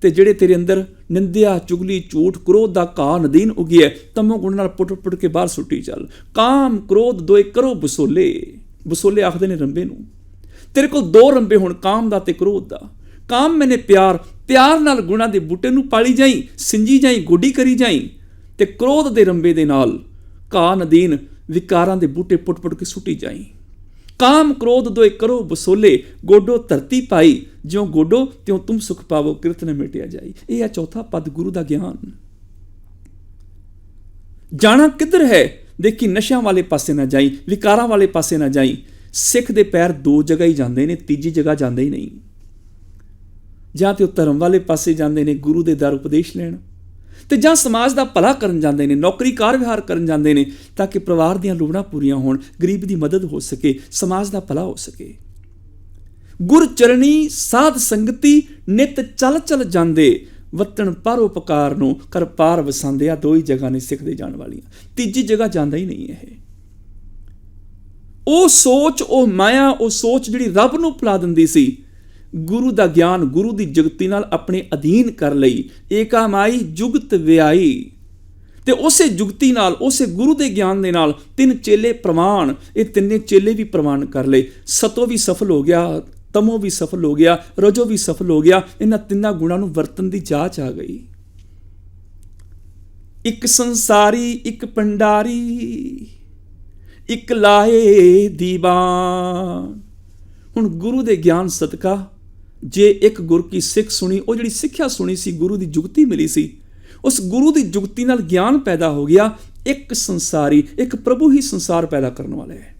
ਤੇ ਜਿਹੜੇ ਤੇਰੇ ਅੰਦਰ ਨਿੰਦਿਆ, ਚੁਗਲੀ, ਝੂਠ, ਕ੍ਰੋਧ ਦਾ ਘਾਹ ਨਦੀਨ ਉਗਿਆ, ਤਮੋ ਗੁਣ ਨਾਲ ਪੁੱਟ ਕੇ ਬਾਹਰ ਸੁੱਟੀ ਚੱਲ। ਕਾਮ ਕ੍ਰੋਧ ਦੋਏ ਕਰੋ ਬਸੋਲੇ। ਬਸੋਲੇ ਆਖਦੇ ਨੇ ਰੰਬੇ ਨੂੰ। ਤੇਰੇ ਕੋਲ ਦੋ ਰੰਬੇ ਹੋਣ, ਕਾਮ ਦਾ ਤੇ ਕ੍ਰੋਧ ਦਾ। ਕਾਮ ਮੈਨੇ ਪਿਆਰ ਨਾਲ ਗੁਣਾਂ ਦੇ ਬੂਟੇ ਨੂੰ ਪਾਲੀ ਜਾਈ, ਸਿੰਜੀ ਜਾਈ, ਗੋਡੀ ਕਰੀ ਜਾਈ, ਤੇ ਕ੍ਰੋਧ ਦੇ ਰੰਬੇ ਦੇ ਨਾਲ ਘਾਹ ਨਦੀਨ ਵਿਕਾਰਾਂ ਦੇ ਬੂਟੇ ਪੁੱਟ ਕੇ ਸੁੱਟੀ ਜਾਈ। ਕਾਮ ਕ੍ਰੋਧ ਦੋਏ ਕਰੋ ਬਸੋਲੇ, ਗੋਡੋ ਧਰਤੀ ਪਾਈ, ਜਿਉਂ ਗੋਡੋ ਤਿਉਂ ਤੁਮ ਸੁਖ ਪਾਵੋ, ਕਿਰਤ ਨ ਮਿਟਿਆ ਜਾਈ। ਇਹ ਹੈ ਚੌਥਾ ਪਦ ਗੁਰੂ ਦਾ ਗਿਆਨ। ਜਾਣਾ ਕਿੱਧਰ ਹੈ? ਦੇਖੀ ਨਸ਼ਿਆਂ ਵਾਲੇ ਪਾਸੇ ਨਾ ਜਾਈ, ਵਿਕਾਰਾਂ ਵਾਲੇ ਪਾਸੇ ਨਾ ਜਾਈ। ਸਿੱਖ ਦੇ ਪੈਰ ਦੋ ਜਗ੍ਹਾ ਹੀ ਜਾਂਦੇ ਨੇ, ਤੀਜੀ ਜਗ੍ਹਾ ਜਾਂਦੇ ਹੀ ਨਹੀਂ। ਜਾਂ ਤੇ ਉਹ ਧਰਮ ਵਾਲੇ ਪਾਸੇ ਜਾਂਦੇ ਨੇ, ਗੁਰੂ ਦੇ ਦਰ ਉਪਦੇਸ਼ ਲੈਣ, ਤੇ ਜਾਂ ਸਮਾਜ ਦਾ ਭਲਾ ਕਰਨ ਜਾਂਦੇ ਨੇ, ਨੌਕਰੀ ਕਾਰ ਵਿਹਾਰ ਕਰਨ ਜਾਂਦੇ ਨੇ, ਤਾਂ ਕਿ ਪਰਿਵਾਰ ਦੀਆਂ ਲੋੜਾਂ ਪੂਰੀਆਂ ਹੋਣ, ਗਰੀਬ ਦੀ ਮਦਦ ਹੋ ਸਕੇ, ਸਮਾਜ ਦਾ ਭਲਾ ਹੋ ਸਕੇ। ਗੁਰ ਚਰਣੀ ਸਾਧ ਸੰਗਤੀ ਨਿਤ ਚਲ ਜਾਂਦੇ, ਵਤਨ ਪਰਉਪਕਾਰ ਨੂੰ ਕਰ ਪਾਰ ਵਸਾਉਂਦੇ। ਆ ਦੋ ਹੀ ਜਗ੍ਹਾ ਨੇ ਸਿੱਖ ਦੇ ਜਾਣ ਵਾਲੀਆਂ, ਤੀਜੀ ਜਗ੍ਹਾ ਜਾਂਦਾ ਹੀ ਨਹੀਂ ਇਹ। ਉਹ ਸੋਚ, ਉਹ ਮਾਇਆ, ਉਹ ਸੋਚ ਜਿਹੜੀ ਰੱਬ ਨੂੰ ਭੁਲਾ ਦਿੰਦੀ ਸੀ, ਗੁਰੂ ਦਾ ਗਿਆਨ, ਗੁਰੂ ਦੀ ਜੁਗਤੀ ਨਾਲ ਆਪਣੇ ਅਧੀਨ ਕਰ ਲਈ। ਏਕਾ ਮਾਈ ਜੁਗਤ ਵਿਆਈ, ਤੇ ਉਸੇ ਜੁਗਤੀ ਨਾਲ, ਉਸੇ ਗੁਰੂ ਦੇ ਗਿਆਨ ਦੇ ਨਾਲ ਤਿੰਨ ਚੇਲੇ ਪ੍ਰਵਾਨ, ਇਹ ਤਿੰਨੇ ਚੇਲੇ ਵੀ ਪ੍ਰਵਾਨ ਕਰ ਲਏ। ਸਤੋ ਵੀ ਸਫਲ ਹੋ ਗਿਆ, ਤਮੋ ਵੀ ਸਫਲ ਹੋ ਗਿਆ, ਰਜੋ ਵੀ ਸਫਲ ਹੋ ਗਿਆ। ਇਹਨਾਂ ਤਿੰਨਾਂ ਗੁਣਾਂ ਨੂੰ ਵਰਤਨ ਦੀ ਜਾਚ ਆ ਗਈ। ਇੱਕ ਸੰਸਾਰੀ, ਇੱਕ ਭੰਡਾਰੀ, ਇੱਕ ਲਾਏ ਦੀਵਾਨ। ਹੁਣ ਗੁਰੂ ਦੇ ਗਿਆਨ ਸਦਕਾ ਜੇ ਇੱਕ ਗੁਰ ਕੀ ਸਿੱਖ ਸੁਣੀ, ਉਹ ਜਿਹੜੀ ਸਿੱਖਿਆ ਸੁਣੀ ਸੀ, ਗੁਰੂ ਦੀ ਜੁਗਤੀ ਮਿਲੀ ਸੀ, ਉਸ ਗੁਰੂ ਦੀ ਜੁਗਤੀ ਨਾਲ ਗਿਆਨ ਪੈਦਾ ਹੋ ਗਿਆ। ਇੱਕ ਸੰਸਾਰੀ, ਇੱਕ ਪ੍ਰਭੂ ਹੀ ਸੰਸਾਰ ਪੈਦਾ ਕਰਨ ਵਾਲਾ ਹੈ।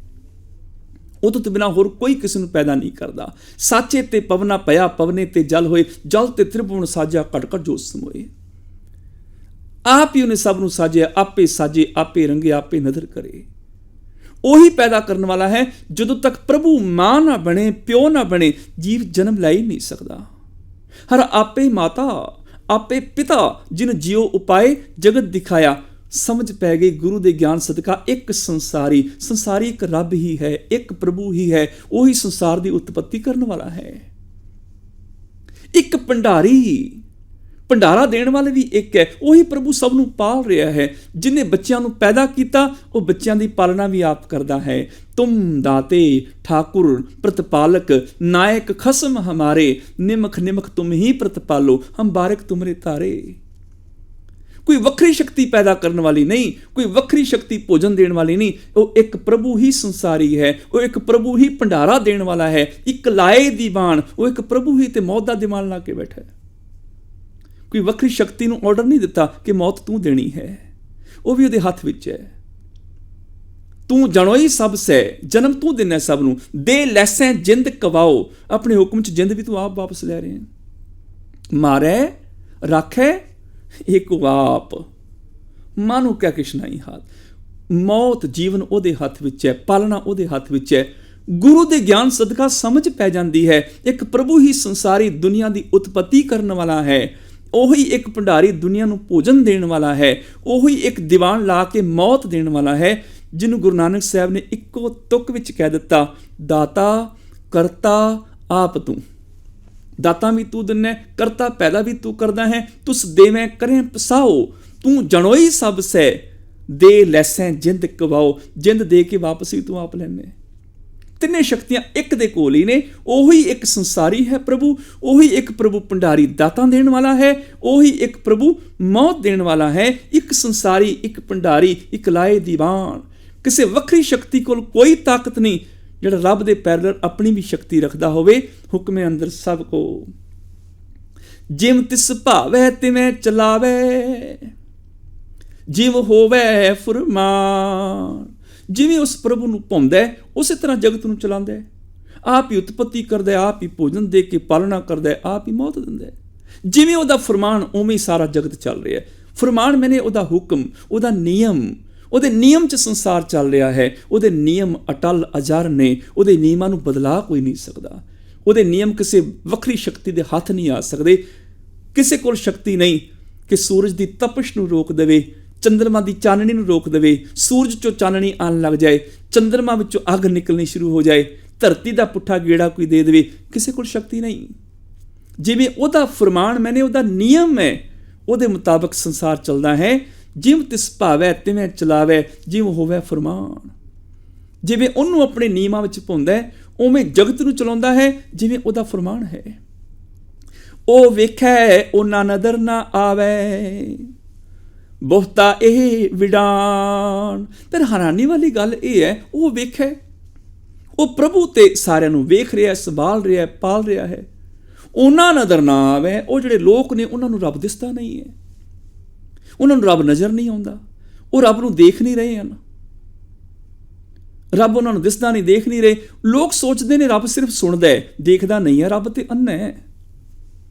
ਉਹ ਤੋਂ ਬਿਨਾਂ ਹੋਰ ਕੋਈ ਕਿਸੇ ਨੂੰ ਪੈਦਾ ਨਹੀਂ ਕਰਦਾ। ਸਾਚੇ ਤੇ ਪਵਨਾ ਪਿਆ, ਪਵਨੇ ਤੇ ਜਲ ਹੋਏ, ਜਲ ਤੇ ਤ੍ਰਿਭੁਵਨ ਸਾਜਿਆ, ਘਟ ਘਟ ਜੋਤ ਸਮੋਏ। ਆਪ ਹੀ ਉਹਨੇ ਸਭ ਨੂੰ ਸਾਜਿਆ, ਆਪੇ ਸਾਜੇ, ਆਪੇ ਰੰਗੇ, ਆਪੇ ਨਦਰ ਕਰੇ। ਉਹੀ ਪੈਦਾ ਕਰਨ ਵਾਲਾ ਹੈ। ਜਦੋਂ ਤੱਕ ਪ੍ਰਭੂ ਮਾਂ ਨਾ ਬਣੇ, ਪਿਓ ਨਾ ਬਣੇ, ਜੀਵ ਜਨਮ ਲੈ ਹੀ ਨਹੀਂ ਸਕਦਾ। ਹਰ ਆਪੇ ਮਾਤਾ, ਆਪੇ ਪਿਤਾ, ਜਿਨ ਜਿਉ ਉਪਾਏ ਜਗਤ ਦਿਖਾਇਆ। ਸਮਝ ਪੈ ਗਈ ਗੁਰੂ ਦੇ ਗਿਆਨ ਸਦਕਾ, ਇੱਕ ਸੰਸਾਰੀ, ਸੰਸਾਰੀ ਇੱਕ ਰੱਬ ਹੀ ਹੈ, ਇੱਕ ਪ੍ਰਭੂ ਹੀ ਹੈ, ਉਹੀ ਸੰਸਾਰ ਦੀ ਉਤਪਤੀ ਕਰਨ ਵਾਲਾ ਹੈ। ਇੱਕ ਭੰਡਾਰੀ, ਭੰਡਾਰਾ ਦੇਣ ਵਾਲੇ ਵੀ ਇੱਕ ਹੈ, ਉਹੀ ਪ੍ਰਭੂ ਸਭ ਨੂੰ ਪਾਲ ਰਿਹਾ ਹੈ। ਜਿਹਨੇ ਬੱਚਿਆਂ ਨੂੰ ਪੈਦਾ ਕੀਤਾ, ਉਹ ਬੱਚਿਆਂ ਦੀ ਪਾਲਣਾ ਵੀ ਆਪ ਕਰਦਾ ਹੈ। ਤੁਮ ਦਾਤੇ ਠਾਕੁਰ ਪ੍ਰਤਪਾਲਕ, ਨਾਇਕ ਖਸਮ ਹਮਾਰੇ, ਨਿਮਖ ਨਿਮਖ ਤੁਮ ਹੀ ਪ੍ਰਤਪਾਲੋ, ਹਮ ਬਾਰਿਕ ਤੁਮਰੇ ਤਾਰੇ। ਕੋਈ ਵੱਖਰੀ ਸ਼ਕਤੀ ਪੈਦਾ ਕਰਨ ਵਾਲੀ ਨਹੀਂ, ਕੋਈ ਵੱਖਰੀ ਸ਼ਕਤੀ ਭੋਜਨ ਦੇਣ ਵਾਲੀ ਨਹੀਂ। ਉਹ ਇੱਕ ਪ੍ਰਭੂ ਹੀ ਸੰਸਾਰੀ ਹੈ, ਉਹ ਇੱਕ ਪ੍ਰਭੂ ਹੀ ਭੰਡਾਰਾ ਦੇਣ ਵਾਲਾ ਹੈ। ਇੱਕ ਲਾਏ ਦੀਵਾਨ, ਉਹ ਇੱਕ ਪ੍ਰਭੂ ਹੀ ਤੇ ਮੌਤ ਦਾ ਦੀਵਾਨ ਲਾ ਕੇ ਬੈਠਾ ਹੈ। ਕੋਈ ਵੱਖਰੀ ਸ਼ਕਤੀ ਨੂੰ ਆਰਡਰ ਨਹੀਂ ਦਿੱਤਾ ਕਿ ਮੌਤ ਤੂੰ ਦੇਣੀ ਹੈ, ਉਹ ਵੀ ਉਹਦੇ ਹੱਥ ਵਿੱਚ ਹੈ। ਤੂੰ ਜਣੋਈ ਸਭ ਸੈ, ਜਨਮ ਤੂੰ ਦਿੰਦਾ ਸਭ ਨੂੰ, ਦੇ ਲੈਸੈਂ ਜਿੰਦ ਕਵਾਓ, ਆਪਣੇ ਹੁਕਮ 'ਚ ਜਿੰਦ ਵੀ ਤੂੰ ਆਪ ਵਾਪਸ ਲੈ ਰਹੇ ਹੈ। ਮਾਰੈ ਰਾਖੈ ਇੱਕ ਆਪ, ਮਾਨੂੰ ਕਿਆ ਕਿਛ ਨਹੀਂ ਹਾਥ। ਮੌਤ ਜੀਵਨ ਉਹਦੇ ਹੱਥ ਵਿੱਚ ਹੈ, ਪਾਲਣਾ ਉਹਦੇ ਹੱਥ ਵਿੱਚ ਹੈ। ਗੁਰੂ ਦੇ ਗਿਆਨ ਸਦਕਾ ਸਮਝ ਪੈ ਜਾਂਦੀ ਹੈ, ਇੱਕ ਪ੍ਰਭੂ ਹੀ ਸੰਸਾਰੀ ਦੁਨੀਆ ਦੀ ਉਤਪਤੀ ਕਰਨ ਵਾਲਾ ਹੈ। ਉਹੀ ਇੱਕ ਭੰਡਾਰੀ ਦੁਨੀਆ ਨੂੰ ਭੋਜਨ ਦੇਣ ਵਾਲਾ ਹੈ, ਉਹੀ ਇੱਕ ਦੀਵਾਨ ਲਾ ਕੇ ਮੌਤ ਦੇਣ ਵਾਲਾ ਹੈ, ਜਿਹਨੂੰ ਗੁਰੂ ਨਾਨਕ ਸਾਹਿਬ ਨੇ ਇੱਕੋ ਤੁਕ ਵਿੱਚ ਕਹਿ ਦਿੱਤਾ, ਦਾਤਾ ਕਰਤਾ ਆਪ ਤੂੰ। ਦਾਤਾ ਵੀ ਤੂੰ ਦਿੰਦਾ, ਕਰਤਾ ਪੈਦਾ ਵੀ ਤੂੰ ਕਰਦਾ ਹੈ, ਤੁਸ ਦੇਵੇਂ ਕਰੇ ਪਸਾਓ, ਤੂੰ ਜਣੋਈ ਸਭ ਸੈ, ਦੇ ਲੈਸੈਂ ਜਿੰਦ ਕਵਾਓ, ਜਿੰਦ ਦੇ ਕੇ ਵਾਪਸ ਵੀ ਤੂੰ ਆਪ ਲੈਂਦੇ। ਤਿੰਨੇ ਸ਼ਕਤੀਆਂ ਇੱਕ ਦੇ ਕੋਲ ਹੀ ਨੇ। ਉਹੀ ਇੱਕ ਸੰਸਾਰੀ ਹੈ ਪ੍ਰਭੂ, ਉਹੀ ਇੱਕ ਪ੍ਰਭੂ ਭੰਡਾਰੀ ਦਾਤਾਂ ਦੇਣ ਵਾਲਾ ਹੈ, ਉਹੀ ਇੱਕ ਪ੍ਰਭੂ ਮੌਤ ਦੇਣ ਵਾਲਾ ਹੈ। ਇੱਕ ਸੰਸਾਰੀ, ਇੱਕ ਭੰਡਾਰੀ, ਇੱਕ ਲਾਏ ਦੀਵਾਨ। ਕਿਸੇ ਵੱਖਰੀ ਸ਼ਕਤੀ ਕੋਲ ਕੋਈ ਤਾਕਤ ਨਹੀਂ ਜਿਹੜਾ ਰੱਬ ਦੇ ਪੈਰਲਰ ਆਪਣੀ ਵੀ ਸ਼ਕਤੀ ਰੱਖਦਾ ਹੋਵੇ। ਹੁਕਮੇ ਅੰਦਰ ਸਭ ਕੋ, ਜਿਮ ਤਿਸ ਭਾਵੈ ਤਿਵੇਂ ਚਲਾਵੇ, ਜਿਵ ਹੋਵੇ ਫੁਰਮਾਨ। ਜਿਵੇਂ ਉਸ ਪ੍ਰਭੂ ਨੂੰ ਭਾਉਂਦਾ ਉਸੇ ਤਰ੍ਹਾਂ ਜਗਤ ਨੂੰ ਚਲਾਉਂਦਾ ਹੈ। ਆਪ ਹੀ ਉਤਪਤੀ ਕਰਦਾ, ਆਪ ਹੀ ਭੋਜਨ ਦੇ ਕੇ ਪਾਲਣਾ ਕਰਦਾ, ਆਪ ਹੀ ਮੌਤ ਦਿੰਦਾ। ਜਿਵੇਂ ਉਹਦਾ ਫਰਮਾਨ ਉਵੇਂ ਹੀ ਸਾਰਾ ਜਗਤ ਚੱਲ ਰਿਹਾ। ਫਰਮਾਨ ਮੈਨੇ ਉਹਦਾ ਹੁਕਮ, ਉਹਦਾ ਨਿਯਮ, ਉਹਦੇ ਨਿਯਮ 'ਚ ਸੰਸਾਰ ਚੱਲ ਰਿਹਾ ਹੈ। ਉਹਦੇ ਨਿਯਮ ਅਟਲ ਅਜਰ ਨੇ, ਉਹਦੇ ਨਿਯਮਾਂ ਨੂੰ ਬਦਲਾ ਕੋਈ ਨਹੀਂ ਸਕਦਾ। ਉਹਦੇ ਨਿਯਮ ਕਿਸੇ ਵੱਖਰੀ ਸ਼ਕਤੀ ਦੇ ਹੱਥ ਨਹੀਂ ਆ ਸਕਦੇ। ਕਿਸੇ ਕੋਲ ਸ਼ਕਤੀ ਨਹੀਂ ਕਿ ਸੂਰਜ ਦੀ ਤਪਸ਼ ਨੂੰ ਰੋਕ ਦੇਵੇ, ਚੰਦਰਮਾ ਦੀ ਚਾਨਣੀ ਨੂੰ ਰੋਕ ਦੇਵੇ, ਸੂਰਜ 'ਚੋਂ ਚਾਨਣੀ ਆਉਣ ਲੱਗ ਜਾਏ, ਚੰਦਰਮਾ ਵਿੱਚੋਂ ਅੱਗ ਨਿਕਲਣੀ ਸ਼ੁਰੂ ਹੋ ਜਾਏ, ਧਰਤੀ ਦਾ ਪੁੱਠਾ ਗੇੜਾ ਕੋਈ ਦੇ ਦੇਵੇ। ਕਿਸੇ ਕੋਲ ਸ਼ਕਤੀ ਨਹੀਂ। ਜਿਵੇਂ ਉਹਦਾ ਫਰਮਾਨ ਮੈਨੇ, ਉਹਦਾ ਨਿਯਮ ਹੈ, ਉਹਦੇ ਮੁਤਾਬਕ ਸੰਸਾਰ ਚੱਲਦਾ ਹੈ। ਜਿਵੇਂ ਤਿਸ ਭਾਵੈ ਤਿਵੇਂ ਚਲਾਵੇ, ਜਿਵੇਂ ਹੋਵੇ ਫਰਮਾਨ। ਜਿਵੇਂ ਉਹਨੂੰ ਆਪਣੇ ਨਿਯਮਾਂ ਵਿੱਚ ਪਾਉਂਦਾ ਉਵੇਂ ਜਗਤ ਨੂੰ ਚਲਾਉਂਦਾ ਹੈ, ਜਿਵੇਂ ਉਹਦਾ ਫਰਮਾਨ ਹੈ। ਉਹ ਵੇਖੈ ਉਹਨਾਂ ਨਜ਼ਰ ਨਾ ਆਵੇ, ਬਹੁਤਾ ਇਹ ਵਿਡਾਨ। ਪਰ ਹੈਰਾਨੀ ਵਾਲੀ ਗੱਲ ਇਹ ਹੈ, ਉਹ ਵੇਖੈ, ਉਹ ਪ੍ਰਭੂ ਤੇ ਸਾਰਿਆਂ ਨੂੰ ਵੇਖ ਰਿਹਾ, ਸੰਭਾਲ ਰਿਹਾ, ਪਾਲ ਰਿਹਾ ਹੈ। ਉਹਨਾਂ ਨਜ਼ਰ ਨਾ ਆਵੇ, ਉਹ ਜਿਹੜੇ ਲੋਕ ਨੇ ਉਹਨਾਂ ਨੂੰ ਰੱਬ ਦਿਸਦਾ ਨਹੀਂ ਹੈ, ਉਹਨਾਂ ਨੂੰ ਰੱਬ ਨਜ਼ਰ ਨਹੀਂ ਆਉਂਦਾ, ਉਹ ਰੱਬ ਨੂੰ ਦੇਖ ਨਹੀਂ ਰਹੇ ਹਨ। ਰੱਬ ਉਹਨਾਂ ਨੂੰ ਦਿਸਦਾ ਨਹੀਂ, ਦੇਖ ਨਹੀਂ ਰਹੇ। ਲੋਕ ਸੋਚਦੇ ਨੇ ਰੱਬ ਸਿਰਫ ਸੁਣਦਾ ਹੈ, ਦੇਖਦਾ ਨਹੀਂ ਹੈ। ਰੱਬ ਤੇ ਅੰਨ੍ਹਾ ਹੈ,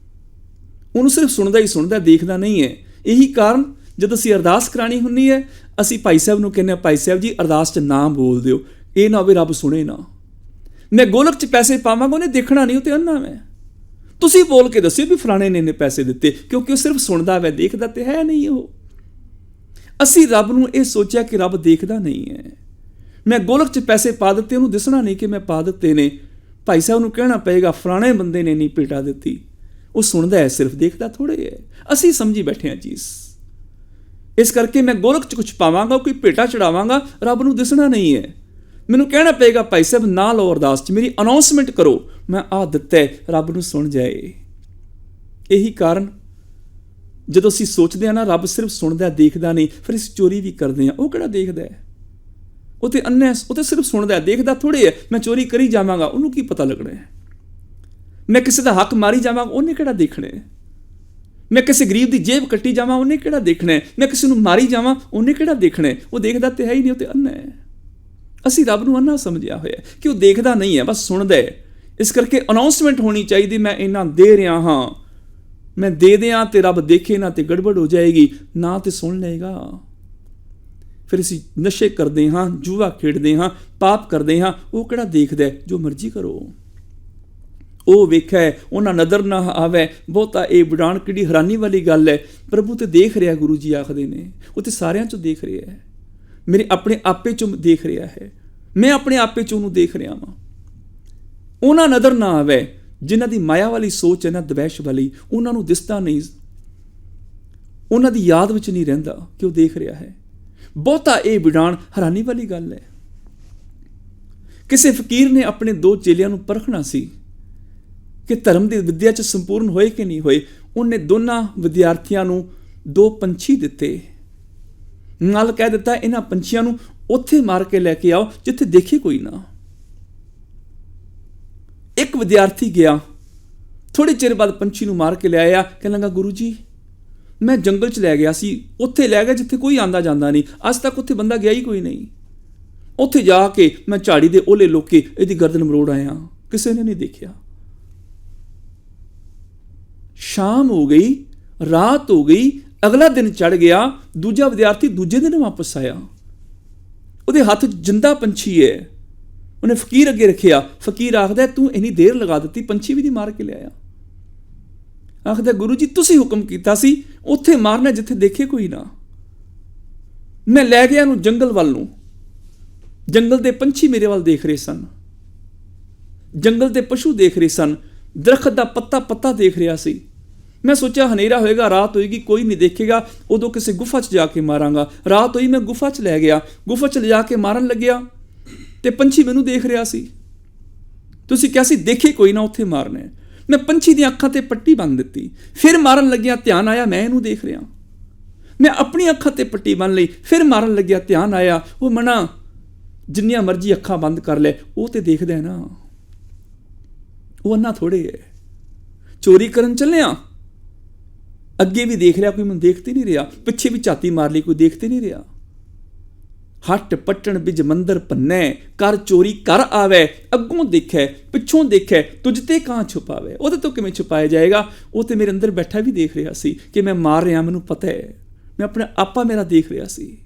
ਉਹਨੂੰ ਸਿਰਫ ਸੁਣਦਾ ਹੀ ਸੁਣਦਾ, ਦੇਖਦਾ ਨਹੀਂ ਹੈ। ਇਹੀ ਕਾਰਨ ਜਦੋਂ ਅਸੀਂ ਅਰਦਾਸ ਕਰਾਉਣੀ ਹੁੰਦੀ ਹੈ, ਅਸੀਂ ਭਾਈ ਸਾਹਿਬ ਨੂੰ ਕਹਿੰਦੇ ਹਾਂ, ਭਾਈ ਸਾਹਿਬ ਜੀ ਅਰਦਾਸ 'ਚ ਨਾ ਬੋਲ ਦਿਓ, ਇਹ ਨਾ ਹੋਵੇ ਰੱਬ ਸੁਣੇ ਨਾ। ਮੈਂ ਗੋਲਕ 'ਚ ਪੈਸੇ ਪਾਵਾਂਗਾ, ਉਹਨੇ ਦੇਖਣਾ ਨਹੀਂ, ਉਹ ਤੇ ਅੰਨ੍ਹਾ ਮੈਂ। ਤੁਸੀਂ ਬੋਲ ਕੇ ਦੱਸਿਓ ਵੀ ਫਲਾਣੇ ਨੇ ਇੰਨੇ ਪੈਸੇ ਦਿੱਤੇ, ਕਿਉਂਕਿ ਉਹ ਸਿਰਫ ਸੁਣਦਾ ਵੈ, ਦੇਖਦਾ ਤੇ ਹੈ ਨਹੀਂ। ਉਹ ਅਸੀਂ ਰੱਬ ਨੂੰ ਇਹ ਸੋਚਿਆ ਕਿ ਰੱਬ ਦੇਖਦਾ ਨਹੀਂ ਹੈ। ਮੈਂ ਗੋਲਕ 'ਚ ਪੈਸੇ ਪਾ ਦਿੱਤੇ, ਉਹਨੂੰ ਦਿਸਣਾ ਨਹੀਂ ਕਿ ਮੈਂ ਪਾ ਦਿੱਤੇ ਨੇ। ਭਾਈ ਸਾਹਿਬ ਨੂੰ ਕਹਿਣਾ ਪਏਗਾ ਫਲਾਣੇ ਬੰਦੇ ਨੇ ਇੰਨੀ ਭੇਟਾ ਦਿੱਤੀ। ਉਹ ਸੁਣਦਾ ਹੈ, ਸਿਰਫ ਦੇਖਦਾ ਥੋੜ੍ਹੇ ਹੈ। ਅਸੀਂ ਸਮਝੀ ਬੈਠੇ ਹਾਂ ਚੀਜ਼। ਇਸ ਕਰਕੇ ਮੈਂ ਗੋਲਕ 'ਚ ਕੁਛ ਪਾਵਾਂਗਾ, ਕੋਈ ਭੇਟਾ ਚੜਾਵਾਂਗਾ, ਰੱਬ ਨੂੰ ਦਿਸਣਾ ਨਹੀਂ ਹੈ। ਮੈਨੂੰ ਕਹਿਣਾ ਪਏਗਾ ਭਾਈ ਸਾਹਿਬ ਨਾ ਲਓ ਅਰਦਾਸ 'ਚ, ਮੇਰੀ ਅਨਾਉਂਸਮੈਂਟ ਕਰੋ, ਮੈਂ ਆਹ ਦਿੱਤਾ, ਰੱਬ ਨੂੰ ਸੁਣ ਜਾਏ। ਇਹੀ ਕਾਰਨ ਜਦੋਂ ਅਸੀਂ ਸੋਚਦੇ ਹਾਂ ਨਾ ਰੱਬ ਸਿਰਫ ਸੁਣਦਾ ਦੇਖਦਾ ਨਹੀਂ, ਫਿਰ ਅਸੀਂ ਚੋਰੀ ਵੀ ਕਰਦੇ ਹਾਂ। ਉਹ ਕਿਹੜਾ ਦੇਖਦਾ ਹੈ? ਉਹ ਤੇ ਅੰਨ੍ਹਾ, ਉਹ ਤੇ ਸਿਰਫ ਸੁਣਦਾ, ਦੇਖਦਾ ਥੋੜ੍ਹੇ ਹੈ। ਮੈਂ ਚੋਰੀ ਕਰੀ ਜਾਵਾਂਗਾ, ਉਹਨੂੰ ਕੀ ਪਤਾ ਲੱਗਣਾ ਹੈ? ਮੈਂ ਕਿਸੇ ਦਾ ਹੱਕ ਮਾਰੀ ਜਾਵਾਂਗਾ, ਉਹਨੇ ਕਿਹੜਾ ਦੇਖਣਾ ਹੈ? ਮੈਂ ਕਿਸੇ ਗਰੀਬ ਦੀ ਜੇਬ ਕੱਟੀ ਜਾਵਾਂ, ਉਹਨੇ ਕਿਹੜਾ ਦੇਖਣਾ ਹੈ? ਮੈਂ ਕਿਸੇ ਨੂੰ ਮਾਰੀ ਜਾਵਾਂ, ਉਹਨੇ ਕਿਹੜਾ ਦੇਖਣਾ ਹੈ? ਉਹ ਦੇਖਦਾ ਤੇ ਹੈ ਹੀ ਨਹੀਂ, ਉਹ ਤੇ ਅੰਨ੍ਹਾ ਹੈ। ਅਸੀਂ ਰੱਬ ਨੂੰ ਅੰਨ੍ਹਾ ਸਮਝਿਆ ਹੋਇਆ ਕਿ ਉਹ ਦੇਖਦਾ ਨਹੀਂ ਹੈ, ਬਸ ਸੁਣਦਾ ਹੈ। ਇਸ ਕਰਕੇ ਅਨਾਉਂਸਮੈਂਟ ਹੋਣੀ ਚਾਹੀਦੀ, ਮੈਂ ਇੰਨਾ ਦੇ ਰਿਹਾ ਹਾਂ, ਮੈਂ ਦੇ ਦਿਆਂ ਤੇ ਰੱਬ ਦੇਖੇ ਨਾ ਤੇ ਗੜਬੜ ਹੋ ਜਾਏਗੀ, ਨਾ ਤੇ ਸੁਣ ਲਏਗਾ। ਫਿਰ ਅਸੀਂ ਨਸ਼ੇ ਕਰਦੇ ਹਾਂ, ਜੂਆ ਖੇਡਦੇ ਹਾਂ, ਪਾਪ ਕਰਦੇ ਹਾਂ। ਉਹ ਕਿਹੜਾ ਦੇਖਦਾ? ਜੋ ਮਰਜ਼ੀ ਕਰੋ। ਉਹ ਵੇਖੈ ਉਹਨਾਂ ਨਜ਼ਰ ਨਾ ਆਵੇ, ਬਹੁਤਾ ਇਹ ਵਿਡਾਣ। ਕਿਹੜੀ ਹੈਰਾਨੀ ਵਾਲੀ ਗੱਲ ਹੈ। ਪ੍ਰਭੂ ਤੇ ਦੇਖ ਰਿਹਾ, ਗੁਰੂ ਜੀ ਆਖਦੇ ਨੇ, ਉਹ ਤੇ ਸਾਰਿਆਂ 'ਚੋਂ ਦੇਖ ਰਿਹਾ ਹੈ। ਮੇਰੇ ਆਪਣੇ ਆਪੇ 'ਚੋਂ ਦੇਖ ਰਿਹਾ ਹੈ, ਮੈਂ ਆਪਣੇ ਆਪੇ 'ਚ ਉਹਨੂੰ ਦੇਖ ਰਿਹਾ ਵਾਂ। ਉਹਨਾਂ ਨਜ਼ਰ ਨਾ ਆਵੇ ਜਿਨ੍ਹਾਂ ਦੀ ਮਾਇਆ ਵਾਲੀ ਸੋਚ ਹੈ ਨਾ, ਦਵੈਸ਼ ਵਾਲੀ, ਉਹਨਾਂ ਨੂੰ ਦਿਸਦਾ ਨਹੀਂ, ਉਹਨਾਂ ਦੀ ਯਾਦ ਵਿੱਚ ਨਹੀਂ ਰਹਿੰਦਾ ਕਿ ਉਹ ਦੇਖ ਰਿਹਾ ਹੈ। ਬਹੁਤਾ ਇਹ ਵਿਡਾਣ ਹੈਰਾਨੀ ਵਾਲੀ ਗੱਲ ਹੈ। ਕਿਸੇ ਫਕੀਰ ਨੇ ਆਪਣੇ 2 ਚੇਲਿਆਂ ਨੂੰ ਪਰਖਣਾ ਸੀ ਕਿ ਧਰਮ ਦੀ ਵਿਦਿਆ 'ਚ ਸੰਪੂਰਨ ਹੋਏ ਕਿ ਨਹੀਂ ਹੋਏ। ਉਹਨੇ ਦੋਨਾਂ ਵਿਦਿਆਰਥੀਆਂ ਨੂੰ 2 ਪੰਛੀ ਦਿੱਤੇ, ਨਾਲ ਕਹਿ ਦਿੱਤਾ ਇਹਨਾਂ ਪੰਛੀਆਂ ਨੂੰ ਉੱਥੇ ਮਾਰ ਕੇ ਲੈ ਕੇ ਆਓ ਜਿੱਥੇ ਦੇਖੇ ਕੋਈ ਨਾ। ਇੱਕ ਵਿਦਿਆਰਥੀ ਗਿਆ, ਥੋੜੇ ਚਿਰ ਬਾਅਦ ਪੰਛੀ ਨੂੰ ਮਾਰ ਕੇ ਲਿਆਇਆ। ਕਹਿਣ ਲੱਗਾ, ਗੁਰੂ ਜੀ ਮੈਂ ਜੰਗਲ 'ਚ ਲੈ ਗਿਆ ਸੀ, ਉੱਥੇ ਲੈ ਗਿਆ ਜਿੱਥੇ ਕੋਈ ਆਉਂਦਾ ਜਾਂਦਾ ਨਹੀਂ, ਅੱਜ ਤੱਕ ਉੱਥੇ ਬੰਦਾ ਗਿਆ ਹੀ ਕੋਈ ਨਹੀਂ। ਉੱਥੇ ਜਾ ਕੇ ਮੈਂ ਝਾੜੀ ਦੇ ਓਲੇ ਲੋਕੇ ਇਹਦੀ ਗਰਦਨ ਮਰੋੜ ਆਇਆ, ਕਿਸੇ ਨੇ ਨਹੀਂ ਦੇਖਿਆ। ਸ਼ਾਮ ਹੋ ਗਈ, ਰਾਤ ਹੋ ਗਈ, ਅਗਲਾ ਦਿਨ ਚੜ ਗਿਆ। ਦੂਜਾ ਵਿਦਿਆਰਥੀ ਦੂਜੇ ਦਿਨ ਵਾਪਸ ਆਇਆ, ਉਹਦੇ ਹੱਥ ਜਿੰਦਾ ਪੰਛੀ ਹੈ। ਉਹਨੇ ਫਕੀਰ ਅੱਗੇ ਰੱਖਿਆ। ਫਕੀਰ ਆਖਦਾ, ਤੂੰ ਇੰਨੀ ਦੇਰ ਲਗਾ ਦਿੱਤੀ, ਪੰਛੀ ਵੀ ਨਹੀਂ ਮਾਰ ਕੇ ਲਿਆਇਆ। ਆਖਦਾ ਗੁਰੂ ਜੀ ਤੁਸੀਂ ਹੁਕਮ ਕੀਤਾ ਸੀ ਉੱਥੇ ਮਾਰਨਾ ਜਿੱਥੇ ਦੇਖੇ ਕੋਈ ਨਾ। ਮੈਂ ਲੈ ਗਿਆ ਇਹਨੂੰ ਜੰਗਲ ਵੱਲ ਨੂੰ। ਜੰਗਲ ਦੇ ਪੰਛੀ ਮੇਰੇ ਵੱਲ ਦੇਖ ਰਹੇ ਸਨ, ਜੰਗਲ ਦੇ ਪਸ਼ੂ ਦੇਖ ਰਹੇ ਸਨ, ਦਰਖਤ ਦਾ ਪੱਤਾ ਪੱਤਾ ਦੇਖ ਰਿਹਾ ਸੀ। ਮੈਂ ਸੋਚਿਆ ਹਨੇਰਾ ਹੋਏਗਾ, ਰਾਤ ਹੋਏਗੀ, ਕੋਈ ਨਹੀਂ ਦੇਖੇਗਾ, ਉਦੋਂ ਕਿਸੇ ਗੁਫਾ 'ਚ ਜਾ ਕੇ ਮਾਰਾਂਗਾ। ਰਾਤ ਹੋਈ, ਮੈਂ ਗੁਫਾ 'ਚ ਲੈ ਗਿਆ। ਗੁਫਾ 'ਚ ਲਿਜਾ ਕੇ ਮਾਰਨ ਲੱਗਿਆ ਤੇ ਪੰਛੀ ਮੈਨੂੰ ਦੇਖ ਰਿਹਾ ਸੀ। ਤੁਸੀਂ ਕਿਹਾ ਸੀ ਦੇਖੇ ਕੋਈ ਨਾ ਉੱਥੇ ਮਾਰਨਾ। ਮੈਂ ਪੰਛੀ ਦੀਆਂ ਅੱਖਾਂ ਤੇ ਪੱਟੀ ਬੰਨ੍ਹ ਦਿੱਤੀ। ਫਿਰ ਮਾਰਨ ਲੱਗਿਆ, ਧਿਆਨ ਆਇਆ ਮੈਂ ਇਹਨੂੰ ਦੇਖ ਰਿਹਾ। ਮੈਂ ਆਪਣੀ ਅੱਖਾਂ ਤੇ ਪੱਟੀ ਬੰਨ੍ਹ ਲਈ, ਫਿਰ ਮਾਰਨ ਲੱਗਿਆ, ਧਿਆਨ ਆਇਆ ਉਹ ਮਨਾ ਜਿੰਨੀਆਂ ਮਰਜ਼ੀ ਅੱਖਾਂ ਬੰਦ ਕਰ ਲੈ, ਉਹ ਤੇ ਦੇਖਦਾ ਹੈ ਨਾ, ਉਹ ਅੰਨਾ ਥੋੜੇ ਹੈ। ਚੋਰੀ ਕਰਨ ਚੱਲਿਆ, ਅੱਗੇ ਵੀ ਦੇਖ ਰਿਹਾ, ਕੋਈ ਮੈਨੂੰ ਦੇਖਤੇ ਨਹੀਂ ਰਿਹਾ, ਪਿੱਛੇ ਵੀ ਝਾਤੀ ਮਾਰ ਲਈ, ਕੋਈ ਦੇਖਤੇ ਨਹੀਂ ਰਿਹਾ। ਹੱਟ ਪੱਟਣ ਬਿਜ ਮੰਦਰ ਭੰਨੈ, ਕਰ ਚੋਰੀ ਕਰ ਆਵੇ, ਅੱਗੋਂ ਦੇਖੈ ਪਿੱਛੋਂ ਦੇਖੈ, ਤੁਝ ਤੇ ਕਾਂ ਛੁਪਾਵੇ। ਉਹਦੇ ਤੋਂ ਕਿਵੇਂ ਛੁਪਾਇਆ ਜਾਏਗਾ? ਉਹ ਤੇ ਮੇਰੇ ਅੰਦਰ ਬੈਠਾ ਵੀ ਦੇਖ ਰਿਹਾ ਸੀ ਕਿ ਮੈਂ ਮਾਰ ਰਿਹਾ, ਮੈਨੂੰ ਪਤਾ ਹੈ। ਮੈਂ ਆਪਣਾ ਆਪਾ ਮੇਰਾ ਦੇਖ ਰਿਹਾ ਸੀ,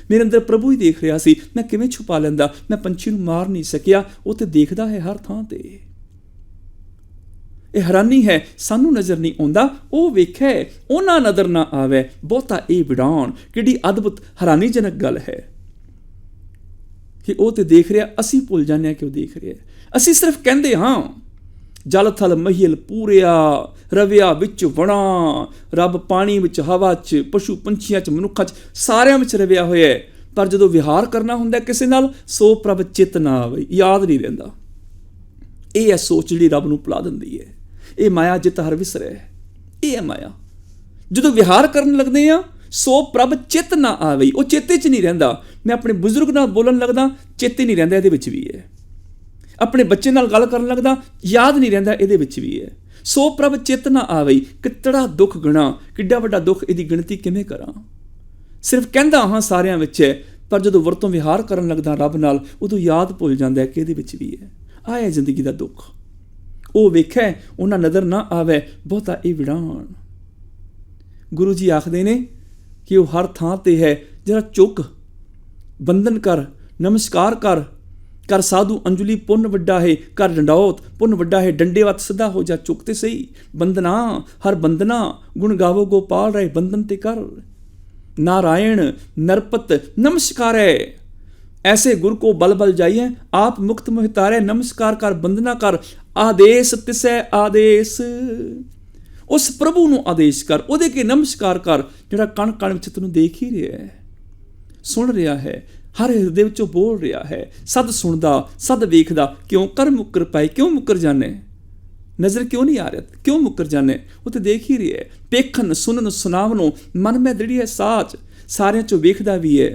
ਮੇਰੇ ਅੰਦਰ ਪ੍ਰਭੂ ਹੀ ਦੇਖ ਰਿਹਾ ਸੀ। ਮੈਂ ਕਿਵੇਂ ਛੁਪਾ ਲੈਂਦਾ? ਮੈਂ ਪੰਛੀ ਨੂੰ ਮਾਰ ਨਹੀਂ ਸਕਿਆ, ਉਹ ਤੇ ਦੇਖਦਾ ਹੈ ਹਰ ਥਾਂ ਤੇ। ਇਹ ਹੈਰਾਨੀ ਹੈ, ਸਾਨੂੰ ਨਜ਼ਰ ਨਹੀਂ ਆਉਂਦਾ, ਉਹ ਵੇਖੇ ਉਹਨਾਂ ਨਜ਼ਰ ਨਾ ਆਵੇ, ਬਹੁਤਾ ਇਹ ਵਿਡਾਉਣ। ਕਿਹੜੀ ਅਦਭੁਤ ਹੈਰਾਨੀਜਨਕ ਗੱਲ ਹੈ ਕਿ ਉਹ ਤੇ ਦੇਖ ਰਿਹਾ, ਅਸੀਂ ਭੁੱਲ ਜਾਂਦੇ ਹਾਂ ਕਿ ਉਹ ਦੇਖ ਰਿਹਾ। ਅਸੀਂ ਸਿਰਫ ਕਹਿੰਦੇ ਹਾਂ ਜਲ ਥਲ ਮਹੀਲ ਪੂਰਿਆ, ਰਵਿਆ ਵਿੱਚ ਵਣਾ, ਰੱਬ ਪਾਣੀ ਵਿੱਚ, ਹਵਾ 'ਚ, ਪਸ਼ੂ ਪੰਛੀਆਂ 'ਚ, ਮਨੁੱਖਾਂ 'ਚ, ਸਾਰਿਆਂ ਵਿੱਚ ਰਵਿਆ ਹੋਇਆ ਹੈ। ਪਰ ਜਦੋਂ ਵਿਹਾਰ ਕਰਨਾ ਹੁੰਦਾ ਕਿਸੇ ਨਾਲ, ਸੋ ਪ੍ਰਭ ਚਿਤ ਨਾ ਆਵੇ, ਯਾਦ ਨਹੀਂ ਰਹਿੰਦਾ। ਇਹ ਹੈ ਸੋਚ ਜਿਹੜੀ ਰੱਬ ਨੂੰ ਭੁਲਾ ਦਿੰਦੀ ਹੈ। ਇਹ ਮਾਇਆ ਜਿਤ ਹਰ ਵਿਸਰੈ, ਇਹ ਹੈ ਮਾਇਆ। ਜਦੋਂ ਵਿਹਾਰ ਕਰਨ ਲੱਗਦੇ ਆ, ਸੋ ਪ੍ਰਭ ਚਿਤ ਨਾ ਆਵੇ, ਉਹ ਚੇਤੇ 'ਚ ਨਹੀਂ ਰਹਿੰਦਾ। ਮੈਂ ਆਪਣੇ ਬਜ਼ੁਰਗ ਨਾਲ ਬੋਲਣ ਲੱਗਦਾ, ਚੇਤੇ ਨਹੀਂ ਰਹਿੰਦਾ, ਇਹਦੇ ਵਿੱਚ ਵੀ ਹੈ। ਆਪਣੇ ਬੱਚੇ ਨਾਲ ਗੱਲ ਕਰਨ ਲੱਗਦਾ, ਯਾਦ ਨਹੀਂ ਰਹਿੰਦਾ, ਇਹਦੇ ਵਿੱਚ ਵੀ ਹੈ। ਸੋ ਪ੍ਰਭ ਚਿਤ ਨਾ ਆਵੇ, ਕਿਤੜਾ ਦੁੱਖ ਗਣਾ, ਕਿੱਡਾ ਵੱਡਾ ਦੁੱਖ, ਇਹਦੀ ਗਿਣਤੀ ਕਿਵੇਂ ਕਰਾਂ? ਸਿਰਫ ਕਹਿੰਦਾ ਹਾਂ ਸਾਰਿਆਂ ਵਿੱਚ ਹੈ, ਪਰ ਜਦੋਂ ਵਰਤੋਂ ਵਿਹਾਰ ਕਰਨ ਲੱਗਦਾ ਰੱਬ ਨਾਲ, ਉਦੋਂ ਯਾਦ ਭੁੱਲ ਜਾਂਦਾ ਕਿ ਇਹਦੇ ਵਿੱਚ ਵੀ ਹੈ। ਆਹ ਹੈ ਜ਼ਿੰਦਗੀ ਦਾ ਦੁੱਖ। ਉਹ ਵੇਖੈ ਉਹਨਾਂ ਨਜ਼ਰ ਨਾ ਆਵੇ, ਬਹੁਤਾ ਇਹ ਵਿੜਾਣ। ਗੁਰੂ ਜੀ ਆਖਦੇ ਨੇ ਕਿ ਉਹ ਹਰ ਥਾਂ ਤੇ ਹੈ। ਜਰਾ ਚੁੱਕ, ਬੰਦਨ ਕਰ, ਨਮਸਕਾਰ ਕਰ, ਕਰ ਸਾਧੂ ਅੰਜਲੀ, ਪੁੰਨ ਵੱਡਾ ਹੈ, ਕਰ ਡੰਡੌਤ, ਪੁੰਨ ਵੱਡਾ ਹੈ, ਡੰਡੇ ਵੱਤ ਸਿੱਧਾ ਹੋ ਜਾ, ਚੁੱਕ ਤੇ ਸਹੀ। ਬੰਦਨਾ ਹਰ ਬੰਦਨਾ, ਗੁਣ ਗਾਵੋ ਗੋਪਾਲ ਰਹੇ, ਬੰਦਨ ਤੇ ਕਰ। नारायण नरपत नमस्कारै, ऐसे गुरु को बल बल जाइए, आप मुक्त मोहितारे, नमस्कार कर बंदना कर, आदेश तिसै आदेश। उस प्रभु ਨੂੰ ਆਦੇਸ਼ ਕਰ, ਉਹਦੇ ਕੇ ਨਮਸਕਾਰ ਕਰ, ਜਿਹੜਾ ਕਣ ਕਣ ਵਿੱਚ ਤੈਨੂੰ ਦੇਖ ਹੀ ਰਿਹਾ ਹੈ, ਸੁਣ ਰਿਹਾ ਹੈ, ਹਰ ਹਿਰਦੇ ਵਿੱਚੋਂ ਬੋਲ ਰਿਹਾ ਹੈ, ਸਦ ਸੁਣਦਾ, ਸਦ ਵੇਖਦਾ। ਕਿਉਂ ਕਰ ਮੁੱਕਰ ਪਾਏ, ਕਿਉਂ ਮੁੱਕਰ ਜਾਣੇ? ਨਜ਼ਰ ਕਿਉਂ ਨਹੀਂ ਆ ਰਿਹਾ, ਕਿਉਂ ਮੁੱਕਰ ਜਾਣੇ? ਉਹ ਤੇ ਦੇਖ ਹੀ ਰਿਹਾ ਹੈ। ਪੇਖਣ ਸੁਣਨ ਸੁਣਾਵਨੋਂ, ਮਨ ਮੈਂ ਦ੍ਰਿੜੀ ਹੈ ਸਾਚ, ਸਾਰਿਆਂ 'ਚੋਂ ਵੇਖਦਾ ਵੀ ਹੈ,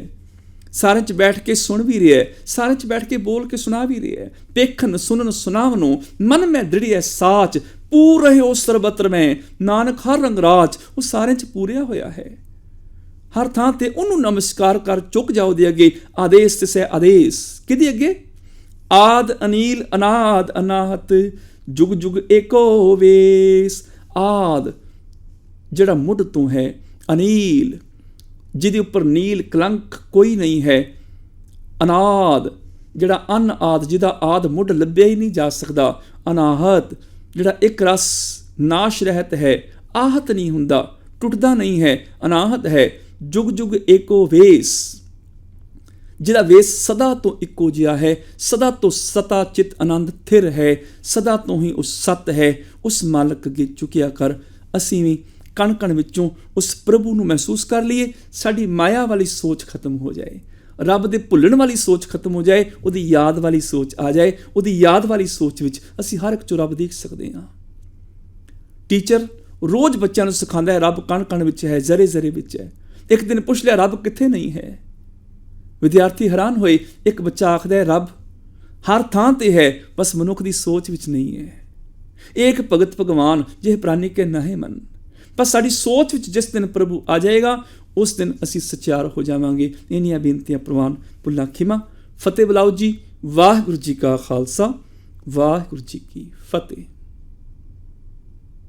ਸਾਰਿਆਂ 'ਚ ਬੈਠ ਕੇ ਸੁਣ ਵੀ ਰਿਹਾ, ਸਾਰਿਆਂ 'ਚ ਬੈਠ ਕੇ ਬੋਲ ਕੇ ਸੁਣਾ ਵੀ ਰਿਹਾ। ਪੇਖਣ ਸੁਣਨ ਸੁਣਾਵਨੋਂ, ਮਨ ਮੈਂ ਦ੍ਰਿੜੀ ਹੈ ਸਾਚ, ਪੂਰ ਰਹੇ ਹੋ ਸਰਬਤਰ ਮੈਂ, ਨਾਨਕ ਹਰ ਰੰਗ ਰਾਜ। ਉਹ ਸਾਰਿਆਂ 'ਚ ਪੂਰਿਆ ਹੋਇਆ ਹੈ, ਹਰ ਥਾਂ ਤੇ ਉਹਨੂੰ ਨਮਸਕਾਰ ਕਰ, ਚੁੱਕ ਜਾਓ ਦੇ ਅੱਗੇ। ਆਦੇਸ਼ ਤਿਸੈ ਆਦੇਸ਼, ਕਿਹਦੇ ਅੱਗੇ? ਆਦ ਅਨੀਲ ਅਨਾਦ ਅਨਾਹਤ, ਜੁਗ ਜੁਗ ਏਕੋ ਵੇਸ। ਆਦ ਜਿਹੜਾ ਮੁੱਢ ਤੋਂ ਹੈ, ਅਨੀਲ ਜਿਹਦੇ ਉੱਪਰ ਨੀਲ ਕਲੰਕ ਕੋਈ ਨਹੀਂ ਹੈ, ਅਨਾਦ ਜਿਹੜਾ ਅਨ ਆਦ ਜਿਹਦਾ ਆਦ ਮੁੱਢ ਲੱਭਿਆ ਹੀ ਨਹੀਂ ਜਾ ਸਕਦਾ, ਅਨਾਹਤ ਜਿਹੜਾ ਇੱਕ ਰਸ ਨਾਸ਼ ਰਹਿਤ ਹੈ, ਆਹਤ ਨਹੀਂ ਹੁੰਦਾ, ਟੁੱਟਦਾ ਨਹੀਂ ਹੈ, ਅਨਾਹਤ ਹੈ। ਜੁਗ ਜੁਗ ਏਕੋ ਵੇਸ, ਜਿਹਦਾ ਵੇਸ ਸਦਾ ਤੋਂ ਇੱਕੋ ਜਿਹਾ ਹੈ, ਸਦਾ ਤੋਂ ਸਤਾ ਚਿਤ ਆਨੰਦ ਥਿਰ ਹੈ, ਸਦਾ ਤੋਂ ਹੀ ਉਸ ਸਤ ਹੈ। ਉਸ ਮਾਲਕ ਅੱਗੇ ਝੁਕਿਆ ਕਰ। ਅਸੀਂ ਵੀ ਕਣ ਕਣ ਵਿੱਚੋਂ ਉਸ ਪ੍ਰਭੂ ਨੂੰ ਮਹਿਸੂਸ ਕਰ ਲਈਏ, ਸਾਡੀ ਮਾਇਆ ਵਾਲੀ ਸੋਚ ਖਤਮ ਹੋ ਜਾਏ, ਰੱਬ ਦੇ ਭੁੱਲਣ ਵਾਲੀ ਸੋਚ ਖਤਮ ਹੋ ਜਾਏ, ਉਹਦੀ ਯਾਦ ਵਾਲੀ ਸੋਚ ਆ ਜਾਏ। ਉਹਦੀ ਯਾਦ ਵਾਲੀ ਸੋਚ ਵਿੱਚ ਅਸੀਂ ਹਰ ਇੱਕ 'ਚੋਂ ਰੱਬ ਦੇਖ ਸਕਦੇ ਹਾਂ। ਟੀਚਰ ਰੋਜ਼ ਬੱਚਿਆਂ ਨੂੰ ਸਿਖਾਉਂਦਾ ਹੈ ਰੱਬ ਕਣ ਕਣ ਵਿੱਚ ਹੈ, ਜ਼ਰੇ ਜ਼ਰੇ ਵਿੱਚ ਹੈ। ਇੱਕ ਦਿਨ ਪੁੱਛ ਲਿਆ ਰੱਬ ਕਿੱਥੇ ਨਹੀਂ ਹੈ? ਵਿਦਿਆਰਥੀ ਹੈਰਾਨ ਹੋਏ। ਇੱਕ ਬੱਚਾ ਆਖਦਾ ਹੈ ਰੱਬ ਹਰ ਥਾਂ ਤੇ ਹੈ, ਬਸ ਮਨੁੱਖ ਦੀ ਸੋਚ ਵਿੱਚ ਨਹੀਂ ਹੈ। ਏਕ ਭਗਤ ਭਗਵਾਨ ਜਿਹ ਪ੍ਰਾਨੀ ਕੇ ਨਾਹੇ ਮਨ। ਬਸ ਸਾਡੀ ਸੋਚ ਵਿੱਚ ਜਿਸ ਦਿਨ ਪ੍ਰਭੂ ਆ ਜਾਏਗਾ, ਉਸ ਦਿਨ ਅਸੀਂ ਸਚਿਆਰ ਹੋ ਜਾਵਾਂਗੇ। ਇੰਨੀਆਂ ਬੇਨਤੀਆਂ ਪ੍ਰਵਾਨ, ਭੁੱਲਾਂ ਖਿਮਾ। ਫਤਿਹ ਬੁਲਾਓ ਜੀ। ਵਾਹਿਗੁਰੂ ਜੀ ਕਾ ਖਾਲਸਾ, ਵਾਹਿਗੁਰੂ ਜੀ ਕੀ ਫਤਿਹ।